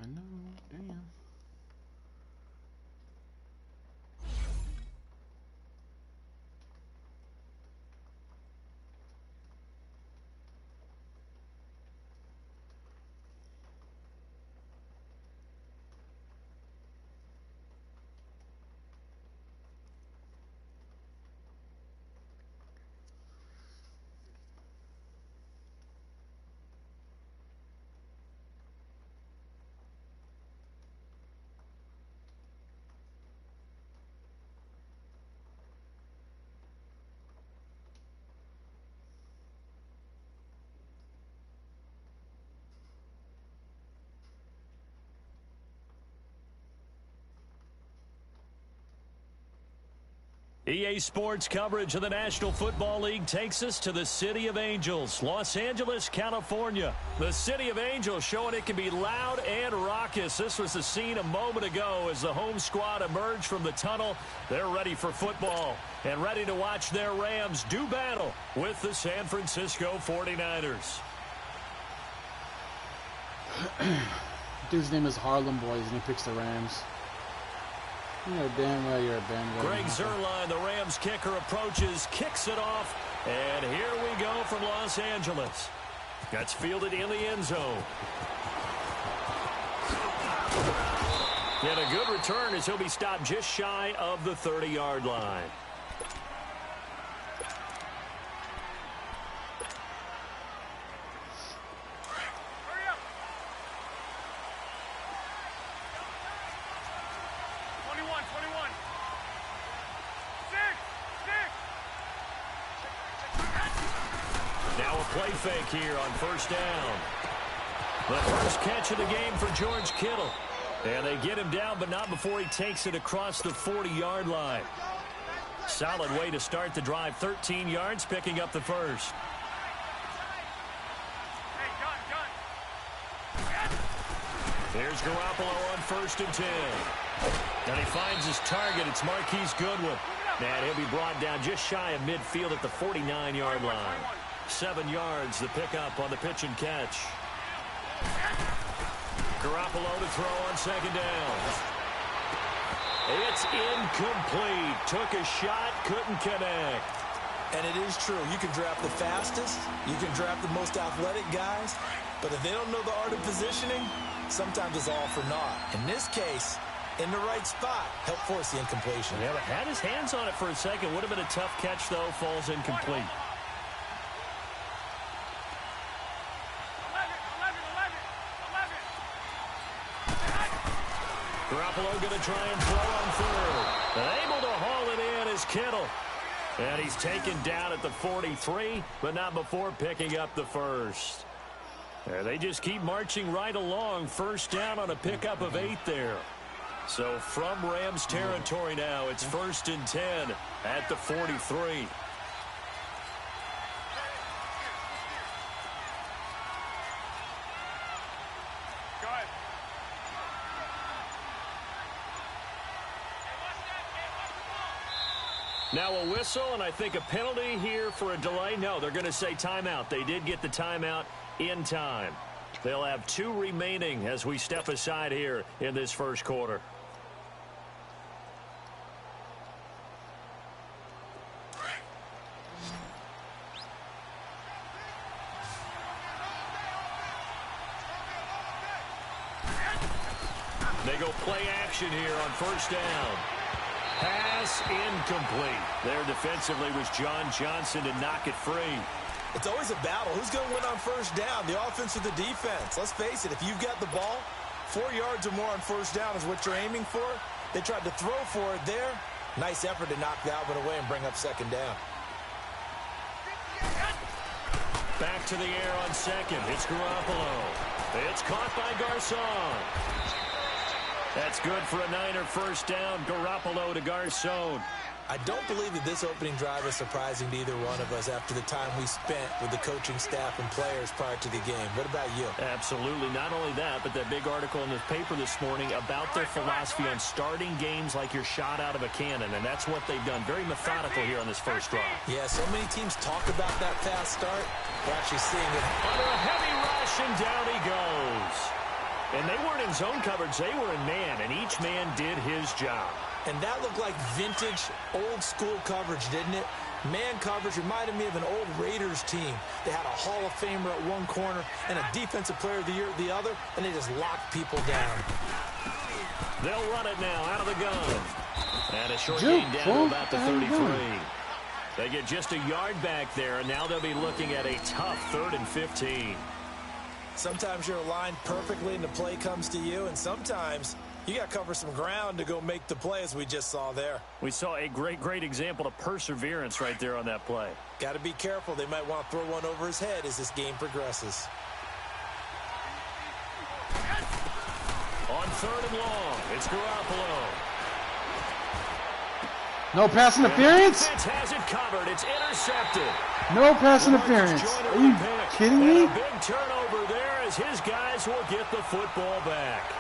I know, damn. EA Sports coverage of the National Football League takes us to the City of Angels, Los Angeles, California. The City of Angels showing it can be loud and raucous. This was the scene a moment ago as the home squad emerged from the tunnel. They're ready for football and ready to watch their Rams do battle with the San Francisco 49ers. Dude's name is Harlem Boys, and he picks the Rams. You know damn well you're a bandwagon. Greg Zuerlein, the Rams kicker, approaches, kicks it off, and here we go from Los Angeles. That's fielded in the end zone. And a good return as he'll be stopped just shy of the 30-yard line. Play fake here on first down. The first catch of the game for George Kittle. And they get him down, but not before he takes it across the 40-yard line. Solid way to start the drive. 13 yards, picking up the first. Hey, Here's Garoppolo on 1st and 10. And he finds his target. It's Marquise Goodwin. And he'll be brought down just shy of midfield at the 49-yard line. 7 yards, the pickup on the pitch and catch. Garoppolo to throw on 2nd down. It's incomplete. Took a shot, couldn't connect. And it is true. You can draft the fastest. You can draft the most athletic guys. But if they don't know the art of positioning, sometimes it's all for naught. In this case, in the right spot, help force the incompletion. Yeah, but had his hands on it for a second. Would have been a tough catch, though. Falls incomplete. 11. Garoppolo going to try and throw on 3rd. And able to haul it in is Kittle. And he's taken down at the 43, but not before picking up the 1st. They just keep marching right along. 1st down on a pickup of 8 there. So from Rams territory now, it's 1st and 10 at the 43. Now a whistle, and I think a penalty here for a delay. No, they're going to say timeout. They did get the timeout in time. They'll have 2 remaining as we step aside here in this 1st quarter. They go play action here on 1st down. Pass incomplete. There defensively was John Johnson to knock it free. It's always a battle. Who's going to win on 1st down, the offense or the defense? Let's face it, if you've got the ball, 4 yards or more on 1st down is what you're aiming for. They tried to throw for it there. Nice effort to knock Dalvin away and bring up 2nd down. Back to the air on 2nd. It's Garoppolo. It's caught by Garcon. That's good for a Niner 1st down. Garoppolo to Garcon. I don't believe that this opening drive is surprising to either one of us after the time we spent with the coaching staff and players prior to the game. What about you? Absolutely. Not only that, but that big article in the paper this morning about their philosophy on starting games like you're shot out of a cannon, and that's what they've done. Very methodical here on this 1st drive. Yeah, so many teams talk about that fast start. We're actually seeing it. Under a heavy rush, and down he goes. And they weren't in zone coverage. They were in man, and each man did his job. And that looked like vintage, old-school coverage, didn't it? Man coverage reminded me of an old Raiders team. They had a Hall of Famer at one corner and a Defensive Player of the Year at the other, and they just locked people down. They'll run it now out of the gun. And a short gain down to about the 33. They get just a yard back there, and now they'll be looking at a tough 3rd and 15. Sometimes you're aligned perfectly and the play comes to you, and sometimes you got to cover some ground to go make the play, as we just saw there. We saw a great example of perseverance right there on that play. Got to be careful. They might want to throw one over his head as this game progresses. On 3rd and long, it's Garoppolo. No pass interference? Defense has it covered. It's intercepted. No pass interference. Are you kidding me? And a big turnover there as his guys will get the football back.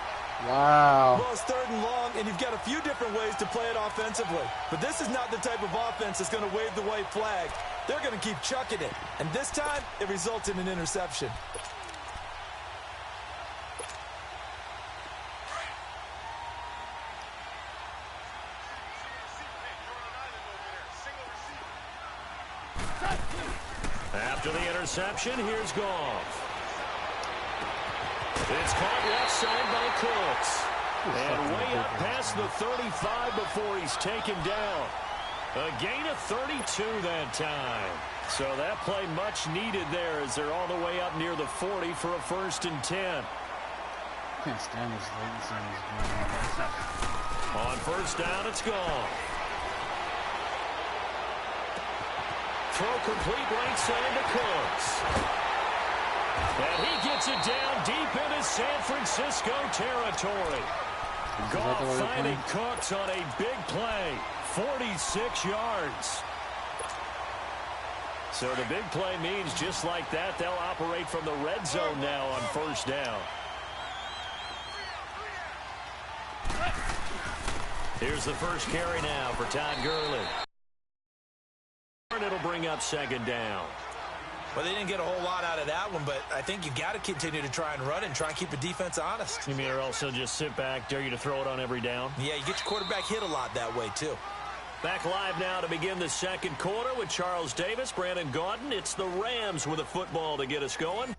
Wow. Well, it's 3rd and long, and you've got a few different ways to play it offensively. But this is not the type of offense that's going to wave the white flag. They're going to keep chucking it. And this time, it results in an interception. After the interception, here's Goff. It's caught left side by Cooks. And way up past the 35 before he's taken down. A gain of 32 that time. So that play much needed there as they're all the way up near the 40 for a 1st and 10. Can't stand this latency in this game. On 1st down, it's Goff. Throw complete right side to Cooks. And he gets it down deep into San Francisco territory. Goff finding Cooks on a big play. 46 yards. So the big play means just like that, they'll operate from the red zone now on 1st down. Here's the first carry now for Todd Gurley. And it'll bring up second down. Well, they didn't get a whole lot out of that one, but I think you've got to continue to try and run and try and keep the defense honest. You mean or also just sit back, dare you to throw it on every down? Yeah, you get your quarterback hit a lot that way, too. Back live now to begin the second quarter with Charles Davis, Brandon Gaudin. It's the Rams with a football to get us going.